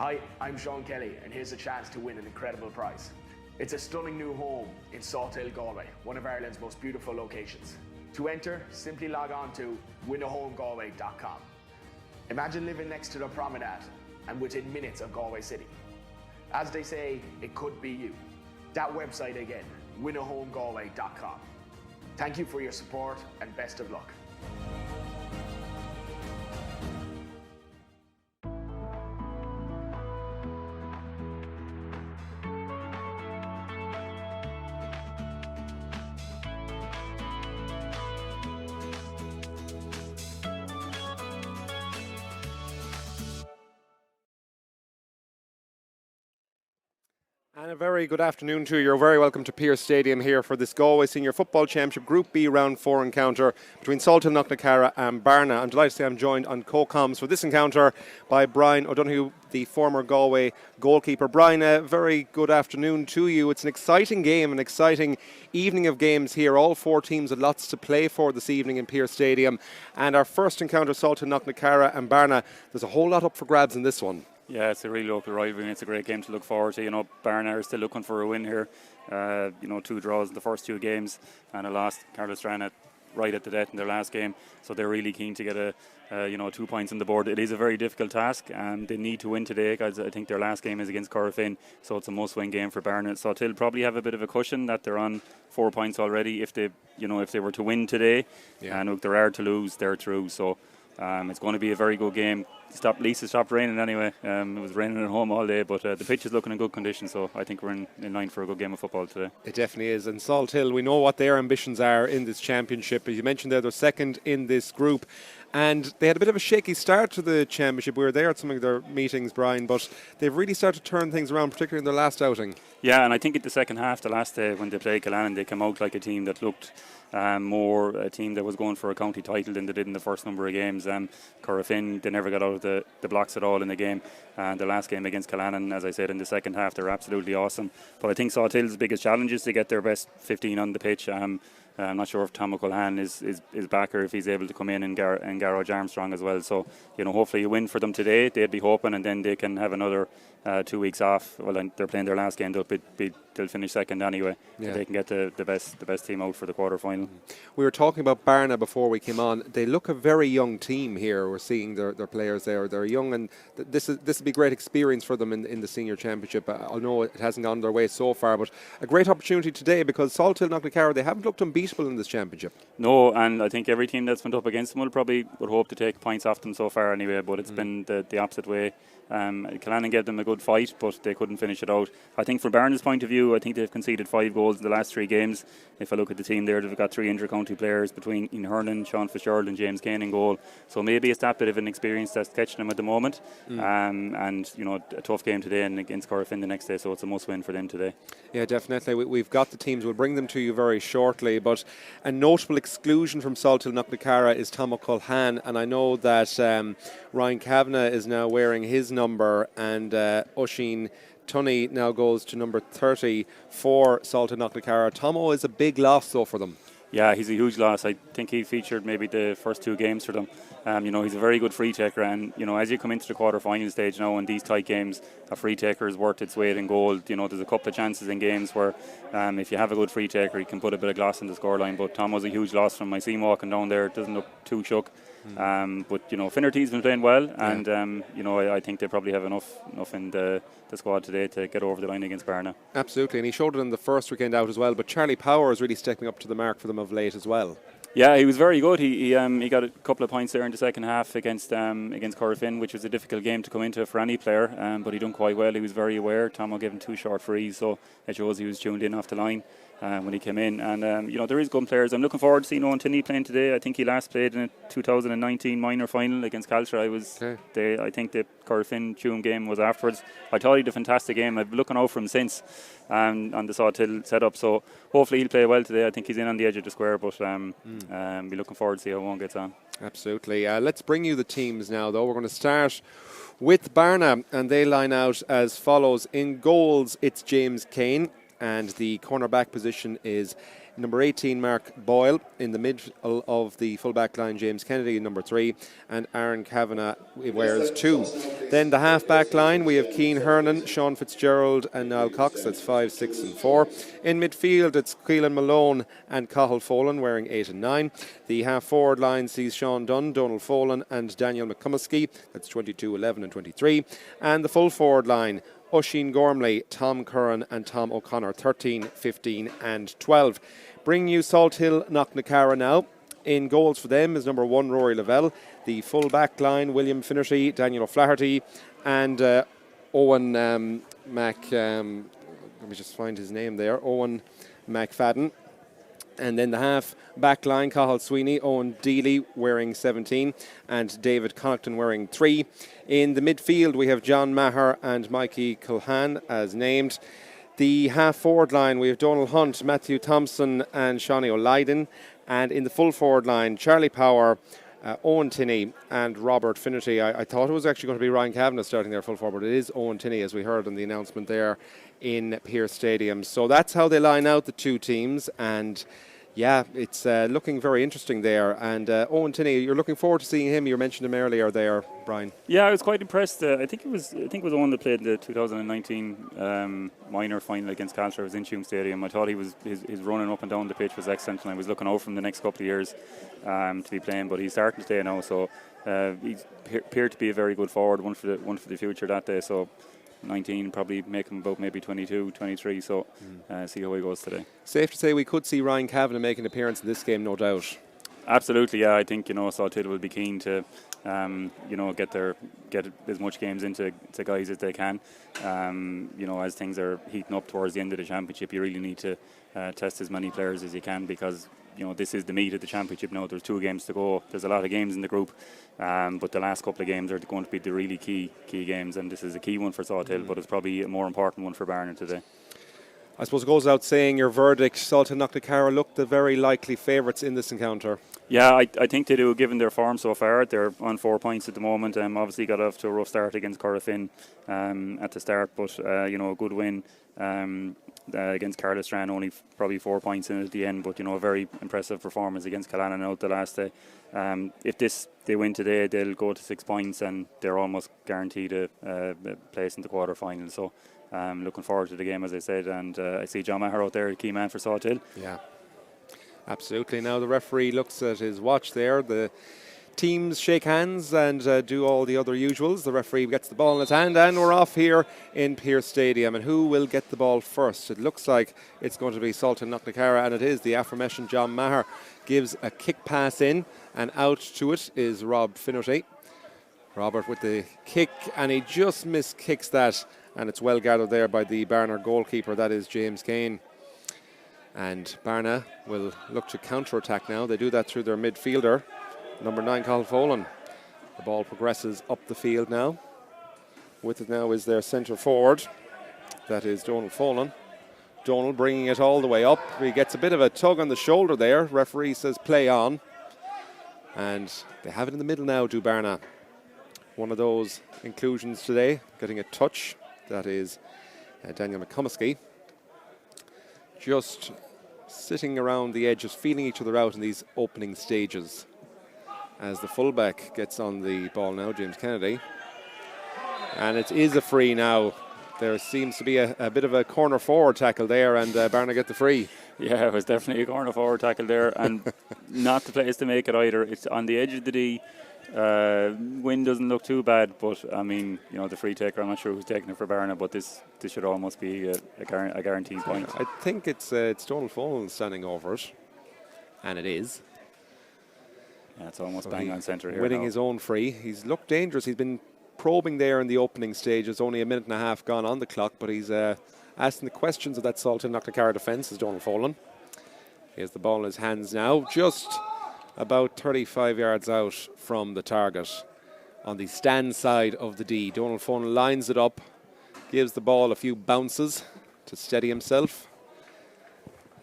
Hi, I'm Sean Kelly, and here's a chance to win an incredible prize. It's a stunning new home in Salthill, Galway, one of Ireland's most beautiful locations. To enter, simply log on to winahomegalway.com. Imagine living next to the promenade and within minutes of Galway City. As they say, it could be you. That website again, winahomegalway.com. Thank you for your support and best of luck. And a very good afternoon to you. You're very welcome to Pearse Stadium here for this Galway Senior Football Championship Group B Round 4 encounter between Salthill, Knocknacarra and Bearna. I'm delighted to say I'm joined on co-coms for this encounter by Brian O'Donoghue, the former Galway goalkeeper. Brian, a very good afternoon to you. It's an exciting game, an exciting evening of games here. All four teams have lots to play for this evening in Pearse Stadium. And our first encounter, Salthill, Knocknacarra and Bearna, there's a whole lot up for grabs in this one. Yeah, it's a really local rivalry and it's a great game to look forward to. You know, Bearna are still looking for a win here. 2 draws in the first 2 games and a loss. Carlos Strana right at the death in their last game. So they're really keen to get 2 points on the board. It is a very difficult task and they need to win today because I think their last game is against Corofin. So it's a must-win game for Bearna. So they'll probably have a bit of a cushion that they're on 4 points already if they were to win today. Yeah. And if they're hard to lose, they're through. So it's going to be a very good game. Lisa stopped raining anyway. It was raining at home all day, but the pitch is looking in good condition, so I think we're in line for a good game of football today. It definitely is. And Salthill, we know what their ambitions are in this championship. As you mentioned, they're second in this group. And they had a bit of a shaky start to the championship. We were there at some of their meetings, Brian, but they've really started to turn things around, particularly in their last outing. Yeah, and I think in the second half, the last day when they played Killannon, they came out like a team that looked more a team that was going for a county title than they did in the first number of games. Corofin, they never got out of the blocks at all in the game. And the last game against Killannon, as I said, in the second half, they're absolutely awesome. But I think Salthill's biggest challenge is to get their best 15 on the pitch. I'm not sure if Tom O'Culhan is back or if he's able to come in and Garage Armstrong as well. So, hopefully a win for them today. They'd be hoping, and then they can have another 2 weeks off. Well, they're playing their last game. They'll finish second anyway. Yeah. So they can get the best team out for the quarter final. We were talking about Bearna before we came on. They look a very young team here. We're seeing their players there. They're young, and this will be great experience for them in the senior championship. I know it hasn't gone their way so far, but a great opportunity today because Salthill, Knocknacarra, they haven't looked unbeatable in this championship. No, and I think every team that's went up against them would hope to take points off them so far anyway, but it's been the opposite way. Killannon gave them a good fight, but they couldn't finish it out. I think from Bearna's point of view, I think they've conceded 5 goals in the last 3 games. If I look at the team there, they've got 3 inter-county players between Ian Hernan, Sean Fitzgerald and James Kane in goal. So maybe it's that bit of an experience that's catching them at the moment. And a tough game today and against Corofin the next day, so it's a must-win for them today. Yeah, definitely. We've got the teams. We'll bring them to you very shortly. But a notable exclusion from Salthill Knocknacarra is Tom O'Culhan, and I know that Ryan Kavanagh is now wearing his number, and Oisin Tunney now goes to number 30 for Salthill Knocknacarra. Tomo is a big loss though for them. Yeah, he's a huge loss. I think he featured maybe the first 2 games for them. He's a very good free taker, and as you come into the quarter-final stage now in these tight games, a free taker is worth its weight in gold. There's a couple of chances in games where if you have a good free taker, you can put a bit of gloss in the scoreline. But Tom was a huge loss from him. I see him walking down there. It doesn't look too shook. But Finnerty's been playing well, and I think they probably have enough in the squad today to get over the line against Bearna. Absolutely, and he showed it in the first weekend out as well. But Charlie Power is really stepping up to the mark for them of late as well. Yeah, he was very good. He got a couple of points there in the second half against Corofin, which was a difficult game to come into for any player, but he done quite well. He was very aware. Tomo gave him 2 short frees, so it shows he was tuned in off the line when he came in. And there is good players. I'm looking forward to seeing Owen Tinney playing today. I think he last played in a 2019 minor final against Caltra. I think the Corofin Tuam game was afterwards. I thought he did a fantastic game. I've been looking out for him since on the Salthill setup, so hopefully he'll play well today. I think he's in on the edge of the square, but be looking forward to see how Owen gets on. Absolutely. Let's bring you the teams now, though. We're going to start with Bearna, and they line out as follows. In goals, it's James Kane, and the cornerback position is number 18, Mark Boyle. In the middle of the full-back line, James Kennedy, number 3, and Aaron Kavanagh wears 2. Then the half-back line, we have Keane Hernan, Sean Fitzgerald, and Niall Cox. That's 5, 6, and 4. In midfield, it's Keelan Malone and Cathal Folan wearing 8 and 9. The half-forward line sees Sean Dunn, Donald Folan, and Daniel McCummesky. That's 22, 11, and 23. And the full-forward line, Oisin Gormley, Tom Curran, and Tom O'Connor, 13, 15, and 12. Bring you Salthill Knocknacarra now. In goals for them is number 1, Rory Lavelle. The full back line, William Finnerty, Daniel O'Flaherty, and Owen let me just find his name there, Owen McFadden. And then the half back line, Cathal Sweeney, Owen Deely wearing 17, and David Connaughton wearing 3. In the midfield, we have John Maher and Mikey Culhan as named. The half-forward line, we have Donald Hunt, Matthew Thompson, and Shawnee O'Leiden. And in the full-forward line, Charlie Power, Owen Tinney, and Robert Finnerty. I thought it was actually going to be Ryan Kavanagh starting there full forward. It is Owen Tinney, as we heard in the announcement there in Pearse Stadium. So that's how they line out the two teams. And yeah, it's looking very interesting there. And Owen Tinney, you're looking forward to seeing him. You mentioned him earlier there, Brian. Yeah, I was quite impressed. I think it was the one that played the 2019 minor final against Caltra. It was in Tuam Stadium. I thought his running up and down the pitch was excellent, and I was looking out from the next couple of years to be playing. But he's starting to stay now, so he appeared to be a very good forward, one for the future that day. So 19, probably make him about maybe 22, 23, so see how he goes today. Safe to say we could see Ryan Kavanagh make an appearance in this game, no doubt. Absolutely, yeah. I think, Salthill will be keen to, get as much games into guys as they can. As things are heating up towards the end of the championship, you really need to test as many players as you can, because this is the meat of the championship now. There's 2 games to go. There's a lot of games in the group, but the last couple of games are going to be the really key games, and this is a key one for Salthill, but it's probably a more important one for Bearna today. I suppose it goes out saying your verdict, Salthill Knocknacarra look the very likely favourites in this encounter. Yeah, I think they do, given their form so far. They're on 4 points at the moment. Obviously got off to a rough start against Corofin at the start, but a good win against Carlisle, only probably 4 points in at the end, but a very impressive performance against Killannon out the last day. If they win today, they'll go to 6 points, and they're almost guaranteed a place in the quarter-final. So looking forward to the game, as I said, and I see John Maher out there, key man for Salthill. Yeah, absolutely. Now the referee looks at his watch there. The teams shake hands and do all the other usuals. The referee gets the ball in his hand, and we're off here in Pearse Stadium. And who will get the ball first? It looks like it's going to be Salthill Knocknacarra, and it is. The aforementioned John Maher gives a kick pass in, and out to it is Rob Finnerty. Robert with the kick, and he just miskicks that, and it's well gathered there by the Bearna goalkeeper, that is James Kane. And Bearna will look to counter-attack now. They do that through their midfielder, number 9, Cathal Folan. The ball progresses up the field now. With it now is their centre forward, that is Donald Folan. Donald bringing it all the way up. He gets a bit of a tug on the shoulder there. Referee says play on. And they have it in the middle now, do Bearna. One of those inclusions today, getting a touch. That is Daniel McCummesky. Just sitting around the edges, feeling each other out in these opening stages. As the fullback gets on the ball now, James Kennedy. And it is a free now. There seems to be a bit of a corner forward tackle there, and Bearna get the free. Yeah, it was definitely a corner forward tackle there, and not the place to make it either. It's on the edge of the D. Wind doesn't look too bad, but I mean, the free taker, I'm not sure who's taking it for Bearna, but this should almost be a guaranteed point. I think it's Donald Folan standing over it, and it is. Yeah, it's almost bang on centre here. Winning his own free. He's looked dangerous. He's been probing there in the opening stages. Only a minute and a half gone on the clock, but he's asking the questions of that Salthill Knocknacarra defence, is Donald Folan. He has the ball in his hands now, just about 35 yards out from the target on the stand side of the D. Donald Folan lines it up, gives the ball a few bounces to steady himself,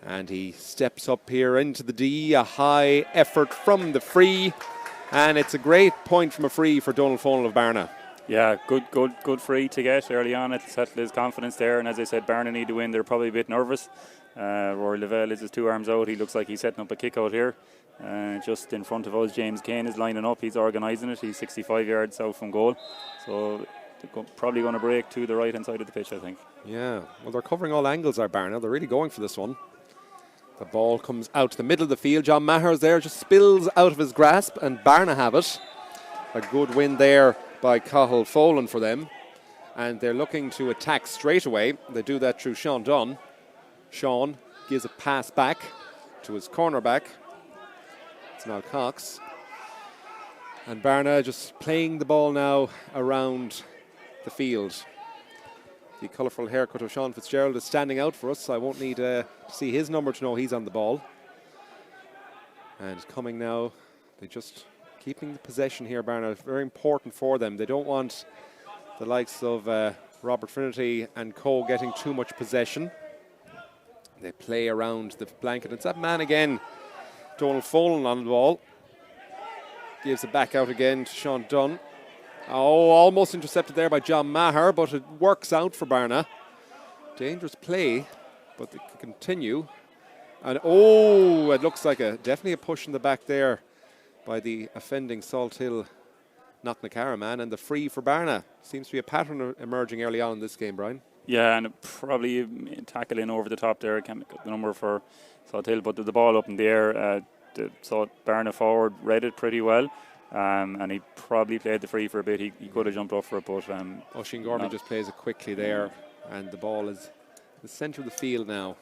and he steps up here into the D. A high effort from the free, and it's a great point from a free for Donald Folan of Bearna. Yeah, good free to get early on. It settled his confidence there, and as I said, Bearna need to win. They're probably a bit nervous. Rory Lavelle is his 2 arms out. He looks like he's setting up a kick out here. Just in front of us, James Kane is lining up. He's organising it. He's 65 yards out from goal. So they're probably going to break to the right-hand side of the pitch, I think. Yeah, well, they're covering all angles, are Bearna. They're really going for this one. The ball comes out to the middle of the field. John Maher's there, just spills out of his grasp, and Bearna have it. A good win there by Cathal Folan for them. And they're looking to attack straight away. They do that through Sean Dunn. Sean gives a pass back to his cornerback. It's now Cox. And Bearna just playing the ball now around the field. The colourful haircut of Sean Fitzgerald is standing out for us. I won't need to see his number to know he's on the ball. And coming now, they just keeping the possession here, Bearna. Very important for them. They don't want the likes of Robert Finnerty and co getting too much possession. They play around the blanket. It's that man again, Donald Folan on the ball. Gives it back out again to Sean Dunn. Oh, almost intercepted there by John Maher, but it works out for Bearna. Dangerous play, but they can continue. And oh, it looks like definitely a push in the back there by the offending Salthill Knocknacarra man, and the free for Bearna. Seems to be a pattern emerging early on in this game, Brian. Yeah, and probably tackle in over the top there. I can't make the number for Salthill, but the ball up in the air. Saw Bearna forward, read it pretty well. And he probably played the free for a bit. He could have jumped up for it, but Oisin Gormley just plays it quickly there, and the ball is in the centre of the field now.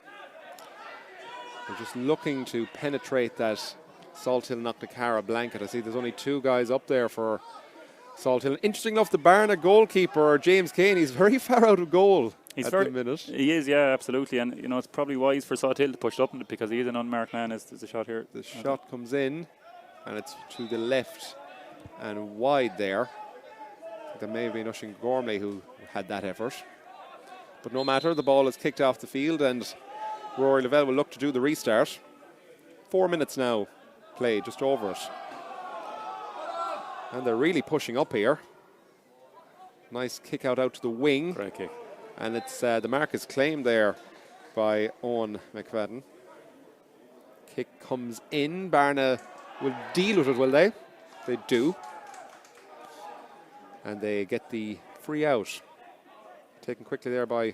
They're just looking to penetrate that Salthill Knocknacarra blanket. I see there's only 2 guys up there for Salthill. Interesting enough, the Bearna goalkeeper, James Kane, he's very far out of goal at the minute. He is, yeah, absolutely. And, you know, it's probably wise for Salthill to push up because he is an unmarked man. There's a shot here. The shot comes in, and it's to the left and wide there. There may have been Oisin Gormley who had that effort. But no matter, the ball is kicked off the field, and Rory Lavelle will look to do the restart. 4 minutes now played, just over it. And they're really pushing up here. Nice kick out to the wing. Great kick. And it's the mark is claimed there by Owen McFadden. Kick comes in. Bearna will deal with it, will they? They do. And they get the free out. Taken quickly there by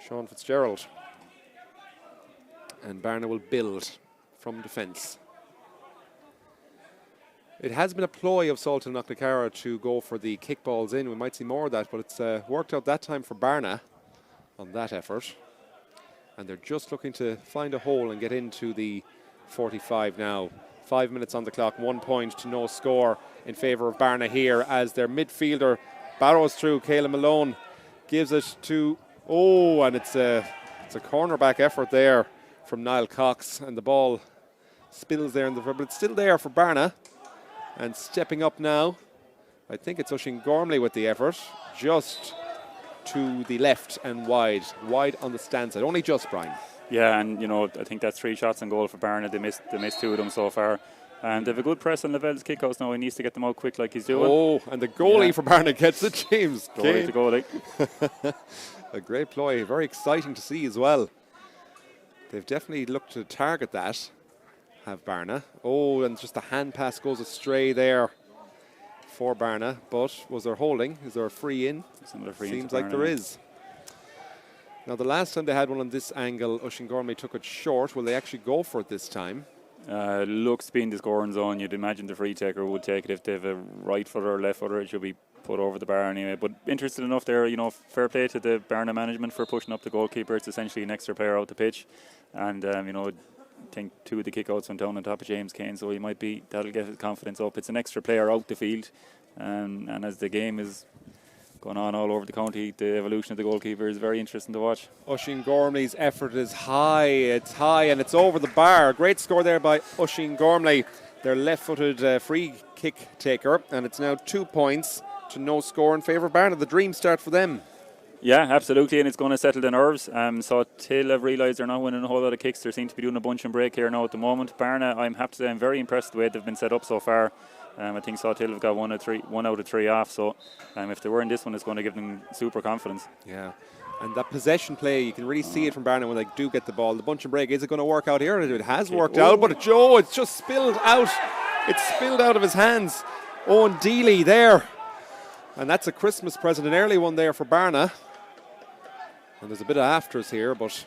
Sean Fitzgerald. And Bearna will build from defence. It has been a ploy of Salthill Knocknacarra to go for the kickballs in. We might see more of that, but it's worked out that time for Bearna on that effort. And they're just looking to find a hole and get into the 45 now. 5 minutes on the clock, 1 point to no score in favour of Bearna here as their midfielder barrows through. Caelan Malone gives it to, and it's a cornerback effort there from Niall Cox, and the ball spills there, but it's still there for Bearna. And stepping up now, I think it's Oisin Gormley with the effort, just to the left and wide on the stand side. Only just, Brian. Yeah, and you know, I think that's 3 shots on goal for Bearna. They missed 2 of them so far. And they have a good press on Lavelle's kickouts now. He needs to get them out quick like he's doing. Oh, and the goalie for Bearna gets it, James. Goalie to goalie. A great ploy, very exciting to see as well. They've definitely looked to target that, have Bearna. Oh, and just the hand pass goes astray there for Bearna. But was there holding? Is there a free in? Seems like there is. Now, the last time they had one on this angle, Oisin Gormley took it short. Will they actually go for it this time? Looks to be in the scoring zone. You'd imagine the free taker would take it. If they have a right footer or left footer, it should be put over the bar anyway. But interested enough there, you know, fair play to the Bearna management for pushing up the goalkeeper. It's essentially an extra player out the pitch. And, you know, I think 2 of the kickouts went down on top of James Kane, so that'll get his confidence up. It's an extra player out the field. And as the game is going on all over the county, the evolution of the goalkeeper is very interesting to watch. Oisin Gormley's effort is high. It's high and it's over the bar. Great score there by Oisin Gormley, their left-footed free kick taker. And it's now 2 points to no score in favour of Bearna. The dream start for them. Yeah, absolutely, and it's going to settle the nerves. So Till have realised they're not winning a whole lot of kicks. They seem to be doing a bunch and break here now at the moment. Bearna, I'm happy to say, I'm very impressed with the way they've been set up so far. I think Salthill have got one out of three off. So if they were in this one, it's going to give them super confidence. Yeah. And that possession play, you can really see it from Bearna when they do get the ball. The bunch and break, is it going to work out here? It has worked out, but it's just spilled out. It's spilled out of his hands. Owen Deely there. And that's a Christmas present, an early one there for Bearna. And there's a bit of afters here, but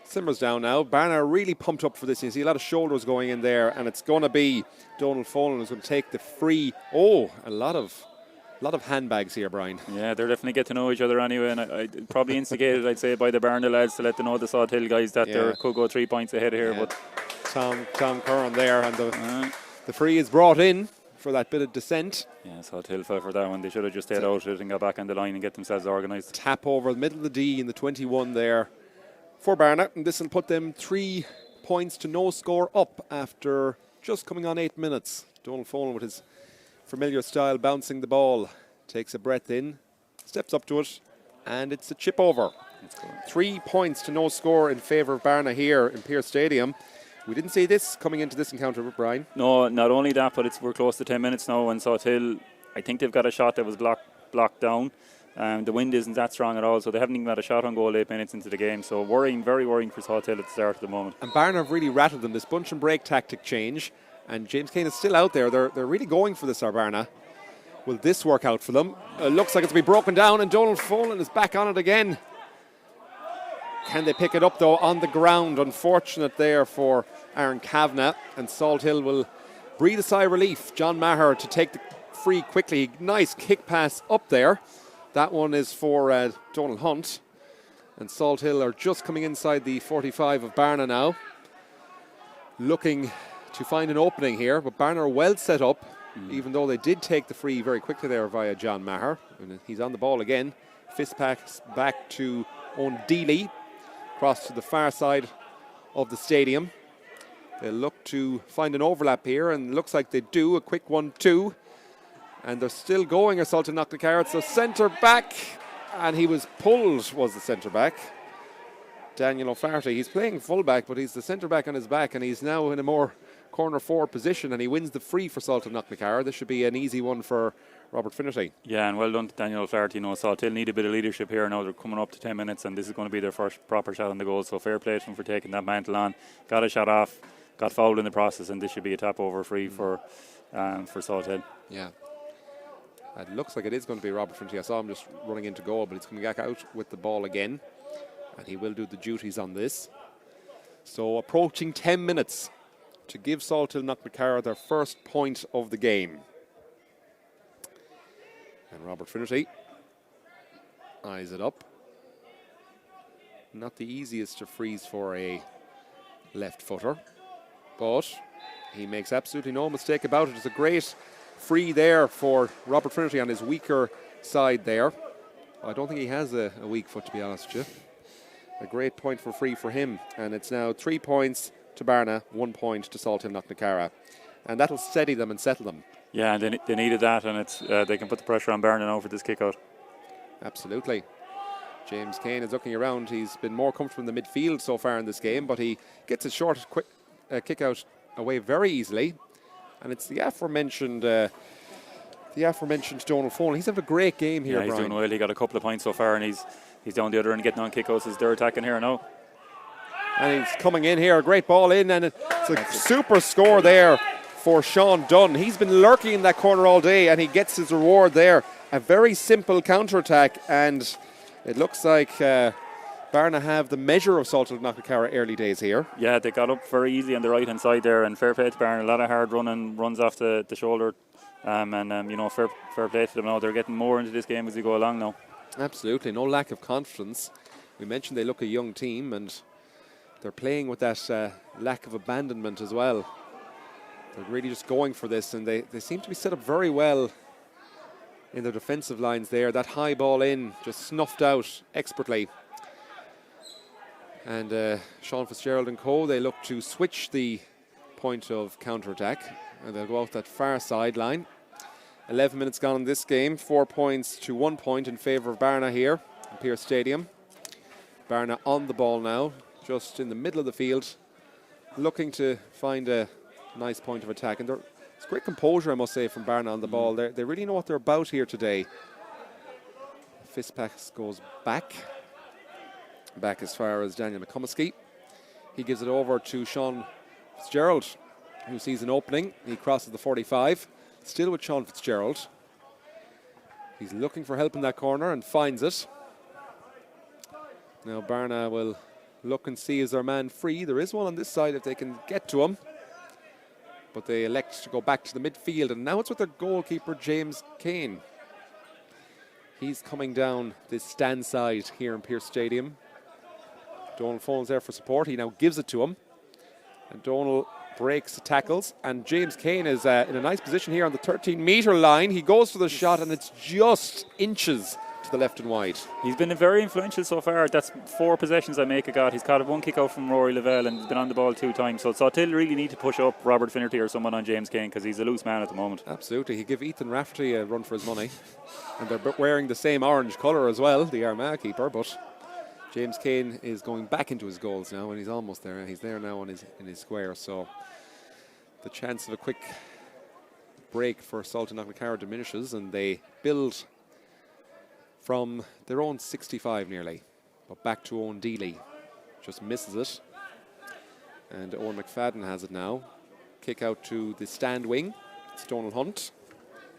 simmers down now. Bearna are really pumped up for this. You see a lot of shoulders going in there, and it's going to be Donald Follen who's going to take the free. Oh, a lot of handbags here, Brian. Yeah, they're definitely get to know each other anyway, and I probably instigated, I'd say, by the Bearna lads to let them know the Salthill guys that they could go 3 points ahead here. But Tom Curran there, and the free is brought in for that bit of descent. Yeah, Salthill fell for that one. They should have just stayed out of it and got back on the line and get themselves organised. Tap over the middle of the D in the 21 there for Bearna, and this will put them 3 points to no score up after just coming on 8 minutes. Donald Follen with his familiar style, bouncing the ball, takes a breath in, steps up to it, and it's a chip over. 3 points to no score in favour of Bearna here in Pearse Stadium. We didn't see this coming into this encounter with Brian. No, not only that, but we're close to 10 minutes now, and Salthill, I think they've got a shot that was blocked down. The wind isn't that strong at all, so they haven't even got a shot on goal 8 minutes into the game. So very worrying for Salthill at the start at the moment. And Bearna have really rattled them, this bunch and break tactic change. And James Kane is still out there. They're really going for this, Bearna. Will this work out for them? Looks like it's to be broken down, and Donald Follen is back on it again. Can they pick it up, though, on the ground? Unfortunate there for Aaron Kavanagh, and Salthill will breathe a sigh of relief. John Maher to take the free quickly. Nice kick pass up there. That one is for Donald Hunt. And Salthill are just coming inside the 45 of Bearna now. Looking to find an opening here, but Bearna are well set up, even though they did take the free very quickly there via John Maher. And he's on the ball again. Fist pass back to Owen Deely, across to the far side of the stadium. They look to find an overlap here, and looks like they do. A quick 1-2. And they're still going, Assault to Knocknacarra. It's the centre back, and he was pulled, was the centre back. Daniel O'Flaherty, he's playing fullback, but he's the centre back on his back, and he's now in a more corner forward position, and he wins the free for Salthill Knocknacarra. This should be an easy one for Robert Finnerty. Yeah, and well done to Daniel O'Flaherty. Salthill need a bit of leadership here now. They're coming up to 10 minutes, and this is going to be their first proper shot on the goal, so fair play to them for taking that mantle on. Got a shot off, got fouled in the process, and this should be a tap over free for Salthill. Yeah. It looks like it is going to be Robert Finnerty. I saw him just running into goal, but he's coming back out with the ball again, and he will do the duties on this. So approaching 10 minutes to give Salthill Knocknacarra their first point of the game. And Robert Finnerty eyes it up. Not the easiest to freeze for a left footer, but he makes absolutely no mistake about it. It's a great free there for Robert Finnerty on his weaker side there. I don't think he has a weak foot, to be honest with you. A great point for free for him, and it's now 3 points to Bearna, 1 point to Salthill Knocknacarra, and that'll steady them and settle them. Yeah, and they needed that, and it's they can put the pressure on Bearna now for this kick out. Absolutely. James Kane is looking around. He's been more comfortable in the midfield so far in this game, but he gets a short, quick kick out away very easily, and it's the aforementioned Donald Follen. He's having a great game here, yeah, he's Brian. doing well. He got a couple of points so far, and he's down the other end getting on kickouts as they're attacking here now. And he's coming in here, a great ball in, and it's a super score there for Sean Dunn. He's been lurking in that corner all day, and he gets his reward there. A very simple counter-attack, and it looks like Bearna have the measure of Salthill Knocknacarra early days here. Yeah, they got up very easy on the right-hand side there, and fair play to Bearna. A lot of hard running, runs off the shoulder, fair play to them now. They're getting more into this game as we go along now. Absolutely, no lack of confidence. We mentioned they look a young team, and they're playing with that lack of abandonment as well. They're really just going for this, and they seem to be set up very well in their defensive lines there. That high ball in, just snuffed out expertly. And Sean Fitzgerald and co, they look to switch the point of counter-attack, and they'll go out that far sideline. 11 minutes gone in this game, 4 points to 1 point in favour of Bearna here in Pearse Stadium. Bearna on the ball now, just in the middle of the field, looking to find a nice point of attack. And they're It's great composure, I must say, from Bearna on the ball. They really know what they're about here today. Fist pass goes back as far as Daniel McComiskey. He gives it over to Sean Fitzgerald, who sees an opening. He crosses the 45, still with Sean Fitzgerald. He's looking for help in that corner and finds it. Now Bearna will look and see, is their man free? There is one on this side if they can get to him. But they elect to go back to the midfield, and now it's with their goalkeeper, James Kane. He's coming down this stand side here in Pearse Stadium. Donal phones there for support. He now gives it to him. And Donal breaks the tackles. And James Kane is in a nice position here on the 13-metre line. He goes for the shot, and it's just inches to the left and wide. He's been very influential so far. That's 4 possessions I make a got. He's caught 1 kick out from Rory Lavelle and he's been on the ball 2 times. So Salthill really need to push up Robert Finnerty or someone on James Kane because he's a loose man at the moment. Absolutely. He give Ethan Rafferty a run for his money. And they're wearing the same orange colour as well, the Armagh keeper, but James Kane is going back into his goals now, and he's almost there. He's there now in his square, so the chance of a quick break for Salthill Knocknacarra diminishes, and they build from their own 65 nearly, but back to Owen Dealey. Just misses it. And Owen McFadden has it now. Kick out to the stand wing. It's Donal Hunt.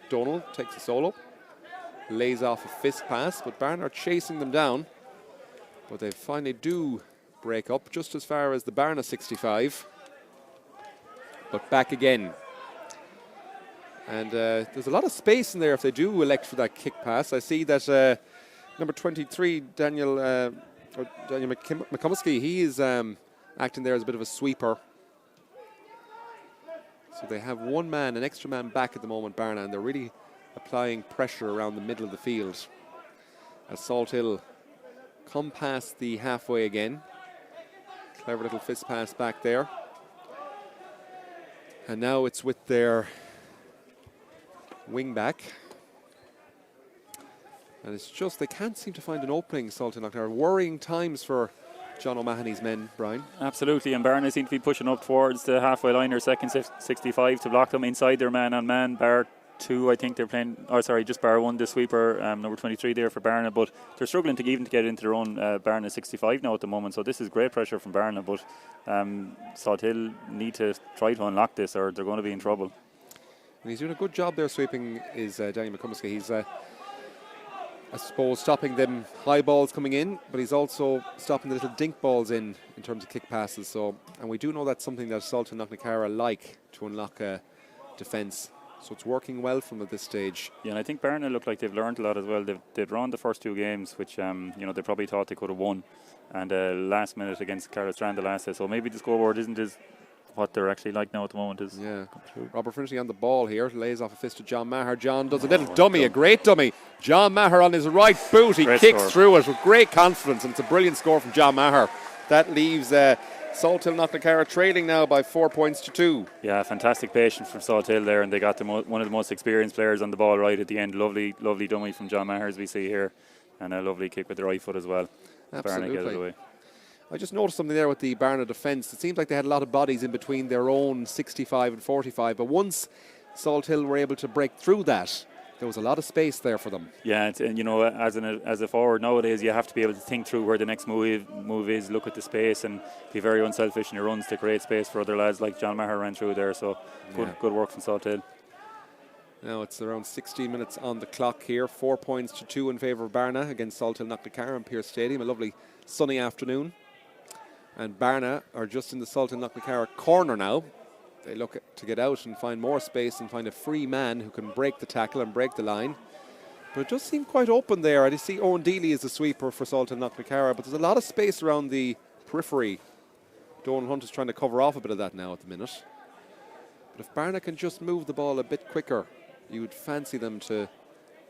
Donal takes a solo. Lays off a fist pass, but Bearna are chasing them down. But they finally do break up just as far as the Bearna 65. But back again. And there's a lot of space in there if they do elect for that kick pass. I see that number 23, Daniel McComiskey, he is acting there as a bit of a sweeper. So they have an extra man back at the moment, Bearna, and they're really applying pressure around the middle of the field. As Salthill come past the halfway again. Clever little fist pass back there. And now it's with their wing back. And it's just, they can't seem to find an opening, Salthill Knocknacarra. Worrying times for John O'Mahony's men, Brian. Absolutely, and Bearna seem to be pushing up towards the halfway line or second 65 to block them inside their man-on-man. Bar 2, I think they're playing, just bar 1, the sweeper, number 23 there for Bearna, but they're struggling to even get into their own Bearna 65 now at the moment, so this is great pressure from Bearna, but Salthill need to try to unlock this or they're going to be in trouble. And he's doing a good job there sweeping is Daniel McComiskey. He's, I suppose, stopping them high balls coming in, but he's also stopping the little dink balls in terms of kick passes. So, and we do know that's something that Salthill Knocknacarra like to unlock a defence. So it's working well from at this stage. Yeah, and I think Bearna look like they've learned a lot as well. They've drawn the first 2 games, which they probably thought they could have won, and last minute against Carlostrand the last day. So maybe the scoreboard isn't as what they're actually like now at the moment. Is Robert Finnerty on the ball here, lays off a fist to John Maher. John does a little dummy, a great dummy. John Maher on his right boot, he kicks through it with great confidence, and it's a brilliant score from John Maher. That leaves Salthill Knocknacarra trailing now by 4 points to 2. Yeah, fantastic patience from Salthill there, and they got one of the most experienced players on the ball right at the end. Lovely dummy from John Maher as we see here, and a lovely kick with the right foot as well. Absolutely. Bearna get it away. I just noticed something there with the Bearna defence. It seems like they had a lot of bodies in between their own 65 and 45, but once Salthill were able to break through that, there was a lot of space there for them. Yeah, and as a forward nowadays, you have to be able to think through where the next move is, look at the space, and be very unselfish in your runs to create space for other lads like John Maher ran through there. So good work from Salthill. Now it's around 16 minutes on the clock here. 4 points to 2 in favour of Bearna against Salthill Knocknacarra in Pearse Stadium. A lovely sunny afternoon. And Bearna are just in the Salthill Knocknacarra corner now. They look to get out and find more space and find a free man who can break the tackle and break the line. But it does seem quite open there. I see Owen Dealey is a sweeper for Salthill Knocknacarra, but there's a lot of space around the periphery. Donal Hunt is trying to cover off a bit of that now at the minute. But if Bearna can just move the ball a bit quicker, you would fancy them to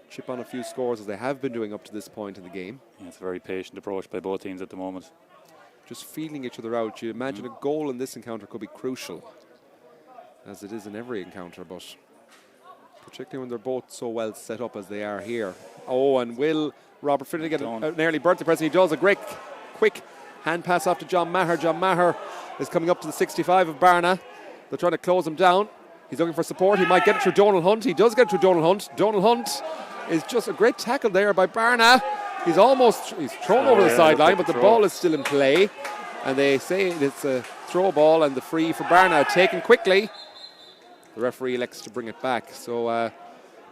chip on a few scores as they have been doing up to this point in the game. Yeah, it's a very patient approach by both teams at the moment. Just feeling each other out. You imagine a goal in this encounter could be crucial, as it is in every encounter, but particularly when they're both so well set up as they are here. Oh, and will Robert Finnerty get an early birthday present? He does. A great quick hand pass off to John Maher. John Maher is coming up to the 65 of Bearna. They're trying to close him down. He's looking for support. He might get it through Donal Hunt. He does get it through Donal Hunt. Donal Hunt is just a great tackle there by Bearna. He's thrown over the sideline, but the ball is still in play. And they say it's a throw ball, and the free for Bearna taken quickly. The referee elects to bring it back. So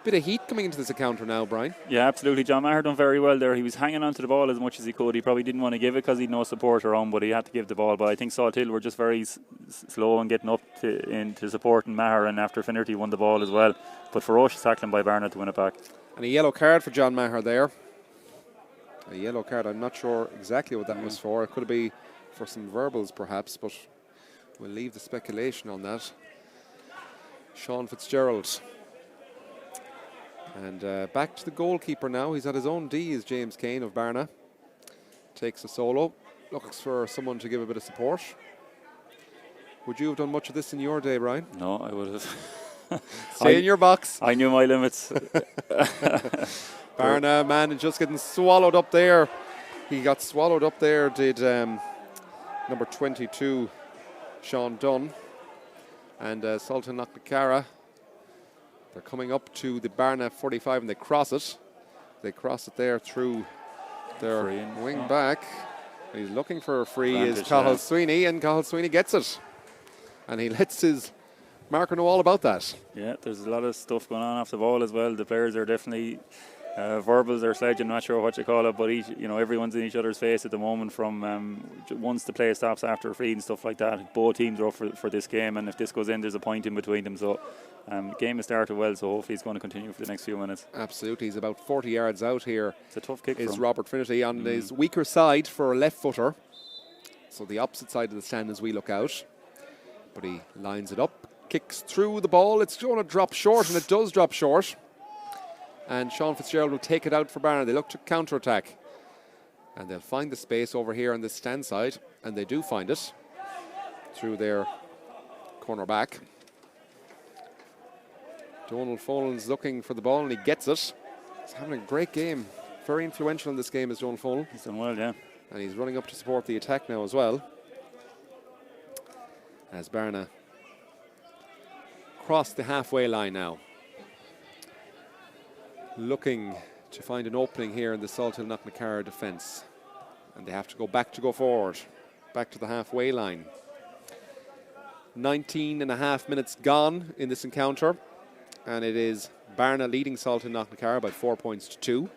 bit of heat coming into this encounter now, Brian. Yeah, absolutely. John Maher done very well there. He was hanging on to the ball as much as he could. He probably didn't want to give it because he'd no support around, but he had to give the ball. But I think Salthill were just very slow in getting up into supporting Maher, and after Finnerty won the ball as well. But ferocious tackling by Bearna to win it back. And a yellow card for John Maher there. A yellow card. I'm not sure exactly what that was for. It could be for some verbals perhaps, but we'll leave the speculation on that. Sean Fitzgerald. And back to the goalkeeper now. He's at his own D, is James Kane of Bearna. Takes a solo. Looks for someone to give a bit of support. Would you have done much of this in your day, Brian? No, I would have. Stay in your box. I knew my limits. Bearna, man, just getting swallowed up there. He got swallowed up there, did number 22, Sean Dunn. And Salthill Knocknacarra. They're coming up to the Bearna 45 and they cross it. They cross it there through their wing back. He's looking for a free is Cathal Sweeney, and Cathal Sweeney gets it. And he lets his marker know all about that. Yeah, there's a lot of stuff going on off the ball as well. The players are definitely verbals or sledge, I'm not sure what you call it, but everyone's in each other's face at the moment from once the play stops after a free and stuff like that. Both teams are up for this game, and if this goes in, there's a point in between them. So game has started well, so hopefully he's going to continue for the next few minutes. Absolutely. He's about 40 yards out here. It's a tough kick is Robert Finnerty on his weaker side for a left footer. So the opposite side of the stand as we look out. But he lines it up, kicks through the ball. It's going to drop short, and it does drop short. And Sean Fitzgerald will take it out for Bearna. They look to counter-attack. And they'll find the space over here on the stand side. And they do find it through their corner back. Donal Folan's looking for the ball, and he gets it. He's having a great game. Very influential in this game is Donal Folan. He's done well, yeah. And he's running up to support the attack now as well. As Bearna cross the halfway line now. Looking to find an opening here in the Salthill Knocknacarra defence. And they have to go forward. Back to the halfway line. 19 and a half minutes gone in this encounter. And it is Bearna leading Salthill Knocknacarra by 4 points to 2.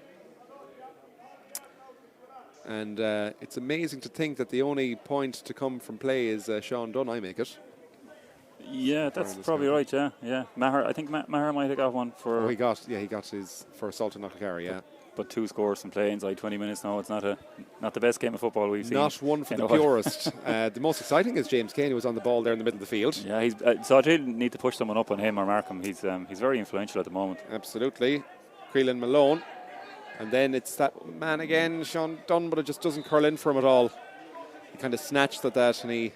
And it's amazing to think that the only point to come from play is Sean Dunn, I make it. Yeah, that's probably right, yeah. Maher, I think Maher might have got one for... Oh, he got his for Salthill Knocknacarra, yeah. But 2 scores from play inside 20 minutes now. It's not the best game of football we've seen. Not one for the purist. The most exciting is James Kane, who was on the ball there in the middle of the field. Yeah, so I did need to push someone up on him or mark him. He's very influential at the moment. Absolutely. Creelan Malone. And then it's that man again, Sean Dunn, but it just doesn't curl in for him at all. He kind of snatched at that, and he's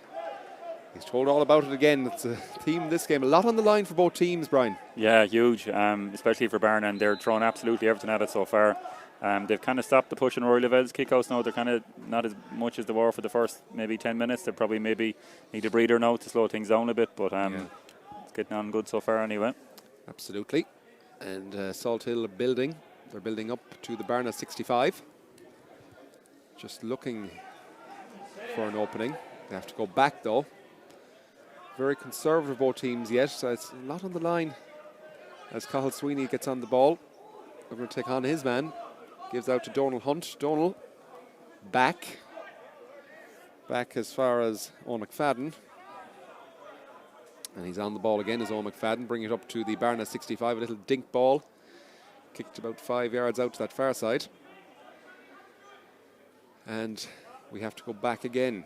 told all about it again. It's a theme in this game. A lot on the line for both teams, Brian. Yeah, huge, especially for Bearna, and they're throwing absolutely everything at it so far. They've kind of stopped the push in Rory Lavelle's kickouts now. They're kind of not as much as they were for the first maybe 10 minutes. They probably maybe need a breather now to slow things down a bit, but it's getting on good so far anyway. Absolutely. And Salthill are building. They're building up to the Bearna 65. Just looking for an opening. They have to go back though. Very conservative both teams yet. So it's a lot on the line as Cathal Sweeney gets on the ball. They're going to take on his man. Gives out to Donal Hunt. Donal back. Back as far as Owen McFadden. And he's on the ball again as Owen McFadden. Bring it up to the Bearna 65. A little dink ball. Kicked about 5 yards out to that far side. And we have to go back again.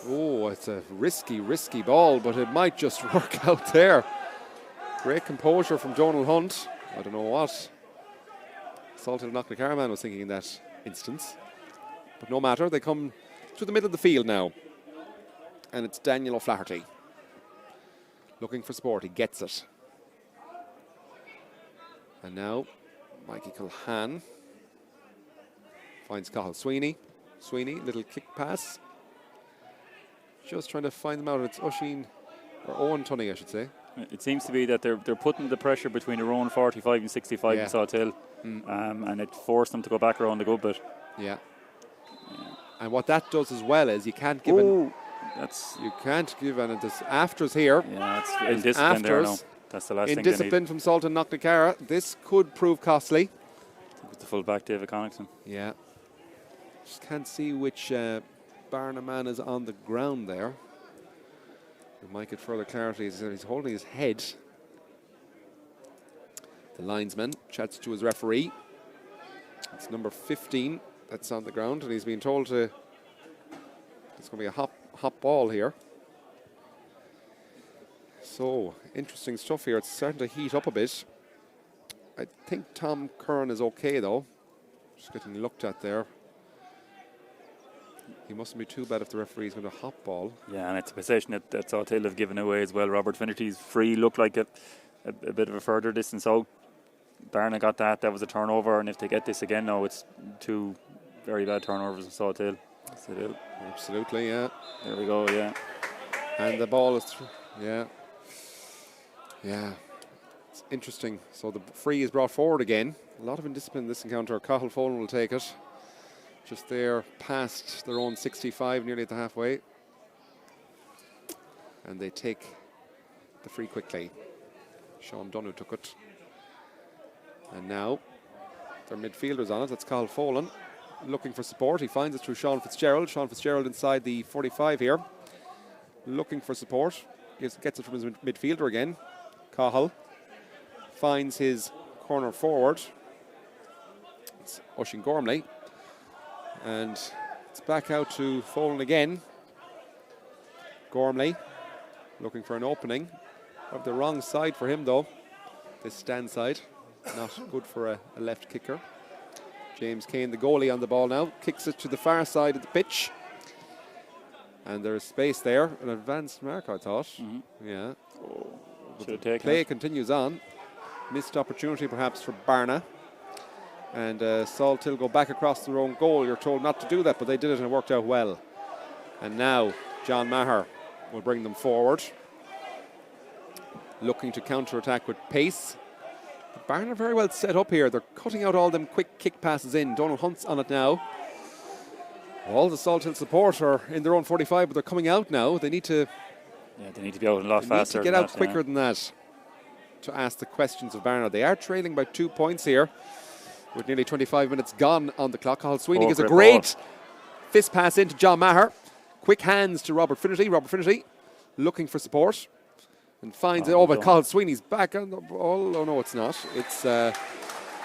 Oh, it's a risky ball, but it might just work out there. Great composure from Donal Hunt. I don't know what Salthill Knocknacarra man was thinking in that instance. But no matter, they come to the middle of the field now. And it's Daniel O'Flaherty. Looking for support, he gets it. And now, Mikey Culhan finds Cathal Sweeney. Sweeney, little kick pass. Just trying to find them out. It's Oisín or Owen Tunney, I should say. It seems to be that they're putting the pressure between their own 45 and 65 Yeah. in Salthill, and it forced them to go back around a good bit. Yeah. And what that does as well is you can't give and it's afters here. Yeah, it's indiscipline there now. That's the last thing they need. Indiscipline from Salthill Knocknacarra. This could prove costly. With the full back, David Connaughton. Yeah. Just can't see which Bearna man is on the ground there. We might get further clarity. He's holding his head. The linesman chats to his referee. It's number 15 that's on the ground, and he's been told to. It's going to be a hop ball here. So, interesting stuff here. It's starting to heat up a bit. I think Tom Curran is okay, though. Just getting looked at there. He mustn't be too bad if the referee's going to hop ball. Yeah, and it's a possession that Salthill have given away as well. Robert Finnerty's free looked like a bit of a further distance out. Bearna got that. That was a turnover, and if they get this again now, it's 2 very bad turnovers in Salthill. Absolutely, yeah. There we go, yeah. And the ball is, yeah. It's interesting. So the free is brought forward again. A lot of indiscipline in this encounter. Cathal Folan will take it. Just there past their own 65, nearly at the halfway. And they take the free quickly. Sean Dunn took it. And now their midfielders on it. That's Cathal Folan looking for support. He finds it through Sean Fitzgerald. Sean Fitzgerald inside the 45 here. Looking for support. Gets it from his midfielder again. Cathal finds his corner forward. It's Oisín Gormley. And it's back out to Folan again. Gormley looking for an opening. Of the wrong side for him, though. This stand side. Not good for a left kicker. James Kane, the goalie, on the ball now. Kicks it to the far side of the pitch. And there's space there. An advanced mark, I thought. Yeah. Play continues on. Missed opportunity, perhaps, for Bearna. And Salthill go back across their own goal. You're told not to do that, but they did it and it worked out well. And now John Maher will bring them forward. Looking to counter-attack with pace. But Bearna are very well set up here. They're cutting out all them quick kick passes in. Donald Hunt's on it now. All the Salthill support are in their own 45, but they're coming out now. They need to... Yeah, they need to be out a lot faster. They need to get out quicker than that to ask the questions of Bearna. They are trailing by 2 points here with nearly 25 minutes gone on the clock. Cathal Sweeney gives a great fist pass into John Maher. Quick hands to Robert Finnerty. Robert Finnerty looking for support and finds it. Oh, but Cathal Sweeney's back on the ball. Oh, no, it's not. It's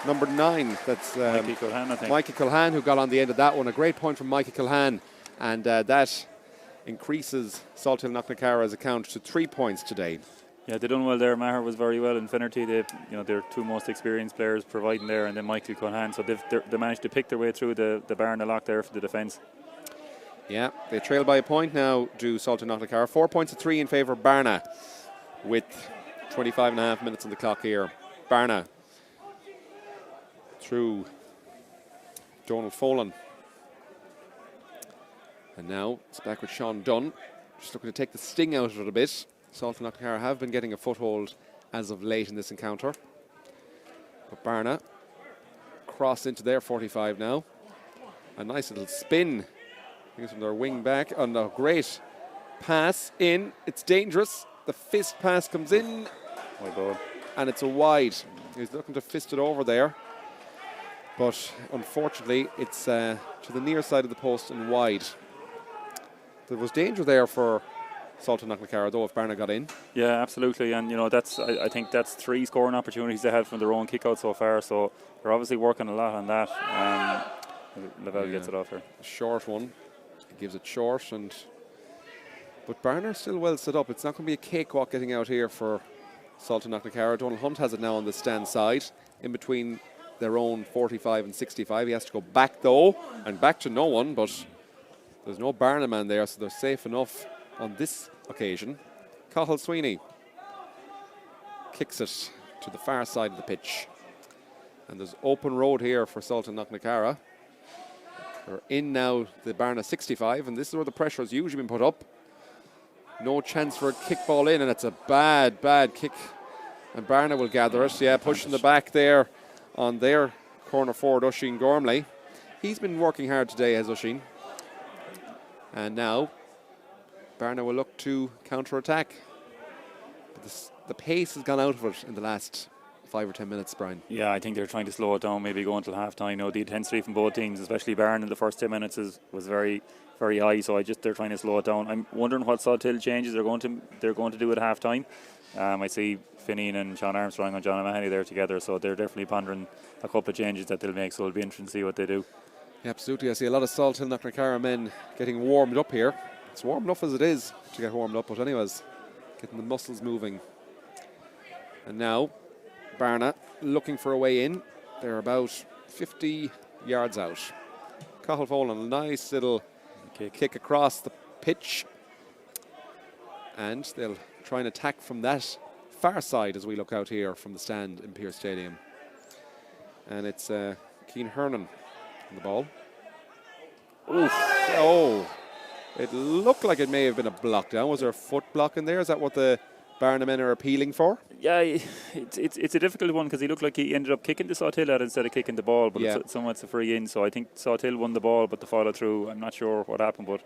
number 9. That's Mikey Culhan, I think. Mikey Culhan, who got on the end of that one. A great point from Mikey Culhan. And that increases Salthill Knocknacarra's account to 3 points today. Yeah, they done well there. Maher was very well in Finnerty. They're 2 most experienced players providing there, and then Michael Culhan. So they managed to pick their way through the Bearna lock there for the defence. Yeah, they trail by a point now, do Salthill Knocknacarra. 4 points to 3 in favour of Bearna with 25 and a half minutes on the clock here. Bearna through Donald Folan. And now it's back with Sean Dunn. Just looking to take the sting out of it a bit. Salthill Knocknacarra have been getting a foothold as of late in this encounter. But Bearna cross into their 45 now. A nice little spin. I think from their wing back. And a great pass in. It's dangerous. The fist pass comes in. And it's a wide. He's looking to fist it over there. But unfortunately, it's to the near side of the post and wide. There was danger there for Salthill Knocknacarra, though, if Bearna got in. Yeah, absolutely. And, I think that's 3 scoring opportunities they had from their own kick-out so far. So they're obviously working a lot on that. Lavelle gets it off here. A short one. He gives it short. But Bearna are still well set up. It's not going to be a cakewalk getting out here for Salthill Knocknacarra. Donald Hunt has it now on the stand side, in between their own 45 and 65. He has to go back, though, and back to no one. But there's no Bearna man there, so they're safe enough on this occasion. Cathal Sweeney kicks it to the far side of the pitch. And there's open road here for Salthill Knocknacarra. They're in now the Bearna 65, and this is where the pressure has usually been put up. No chance for a kick ball in, and it's a bad kick. And Bearna will gather it. Yeah, pushing the back there on their corner forward, Oisín Gormley. He's been working hard today, has Oisín. And now Bearna will look to counter-attack. But the pace has gone out of it in the last 5 or 10 minutes, Brian. Yeah, I think they're trying to slow it down, maybe go until half-time. You know, the intensity from both teams, especially Bearna in the first 10 minutes, was very, very high. So they're trying to slow it down. I'm wondering what Salthill changes they're going to do at half-time. I see Finian and Sean Armstrong and John O'Mahony there together, so they're definitely pondering a couple of changes that they'll make. So it'll be interesting to see what they do. Yeah, absolutely. I see a lot of Salthill Knocknacarra men getting warmed up here. It's warm enough as it is to get warmed up, but anyways, getting the muscles moving. And now Bearna looking for a way in. They're about 50 yards out. Cathal Folan, a nice little kick across the pitch. And they'll try and attack from that far side as we look out here from the stand in Pearse Stadium. And it's Cian Hernan on the ball. Oof. Oh, it looked like it may have been a block down. Was there a foot block in there? Is that what the Bearna men are appealing for? Yeah, it's a difficult one because he looked like he ended up kicking the Salthill out instead of kicking the ball, but it's somewhat a free in. So I think Salthill won the ball, but the follow through, I'm not sure what happened, but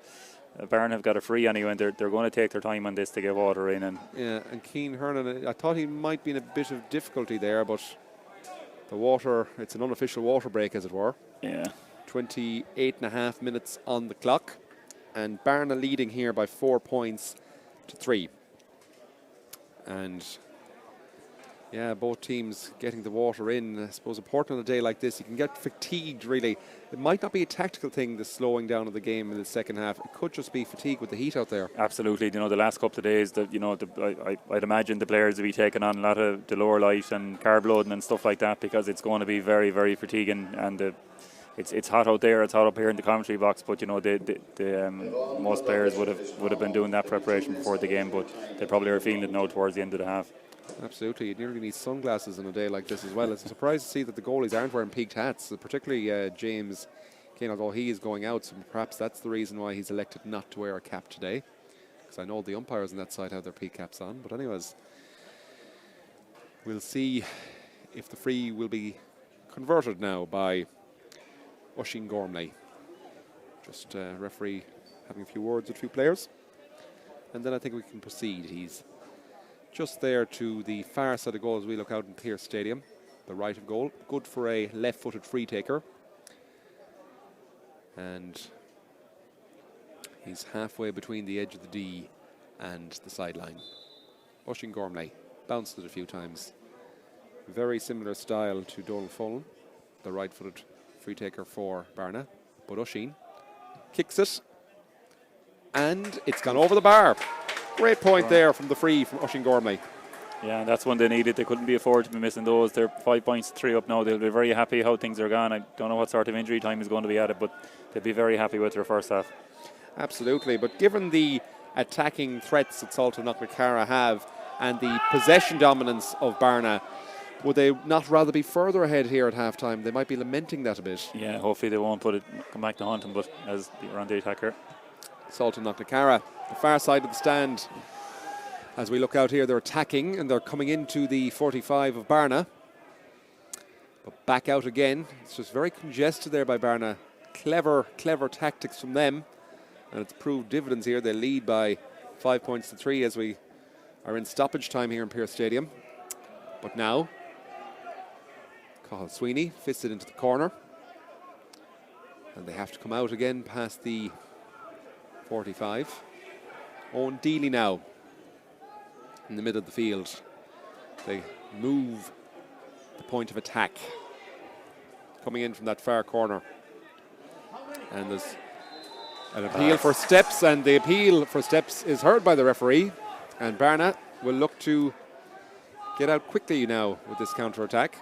Bearna have got a free anyway, and they're going to take their time on this to get water in. And Cian Hernan, I thought he might be in a bit of difficulty there, but the water, it's an unofficial water break, as it were. Yeah. 28.5 minutes on the clock, and Bearna leading here by 4 points to 3. And yeah, both teams getting the water in. I suppose important on a day like this, you can get fatigued really. It might not be a tactical thing, the slowing down of the game in the second half. It could just be fatigue with the heat out there. Absolutely. You know, the last couple of days, I'd imagine the players will be taking on a lot of the lower light and carb loading and stuff like that, because it's going to be very, very fatiguing, and it's hot out there. It's hot up here in the commentary box, but you know, most players would have been doing that preparation before the game, but they probably are feeling it now towards the end of the half. Absolutely, you nearly need sunglasses on a day like this as well. It's a surprise to see that the goalies aren't wearing peaked hats, particularly James Kane, although he is going out, so perhaps that's the reason why he's elected not to wear a cap today, because I know the umpires on that side have their peak caps on. But anyways, we'll see if the free will be converted now by Oisín Gormley. Just referee having a few words with a few players, and then I think we can proceed. He's just there to the far side of goal as we look out in Pearse Stadium, the right of goal, good for a left-footed free taker, and he's halfway between the edge of the D and the sideline. Oisín Gormley bounced it a few times. Very similar style to Donal Folan, the right-footed free taker for Bearna, but Oisín kicks it, and it's gone over the bar. Great point there from the free from Oisín Gormley. Yeah, that's one they needed. They couldn't be afforded to be missing those. They're 5 points, 3 up now. They'll be very happy how things are gone. I don't know what sort of injury time is going to be at it, but they'll be very happy with their first half. Absolutely, but given the attacking threats that Salthill Knocknacarra have and the possession dominance of Bearna, would they not rather be further ahead here at half-time? They might be lamenting that a bit. Yeah, hopefully they won't come back to haunt them, but as they're on the attack here. Salthill Knocknacarra, the far side of the stand. As we look out here, they're attacking and they're coming into the 45 of Bearna. But back out again. It's just very congested there by Bearna. Clever tactics from them. And it's proved dividends here. They lead by 5 points to 3 as we are in stoppage time here in Pearse Stadium. But now, Cathal Sweeney fisted into the corner. And they have to come out again past the 45. Owen Deely now in the middle of the field. They move the point of attack. Coming in from that far corner. And there's an appeal for steps, and the appeal for steps is heard by the referee. And Bearna will look to get out quickly now with this counter-attack.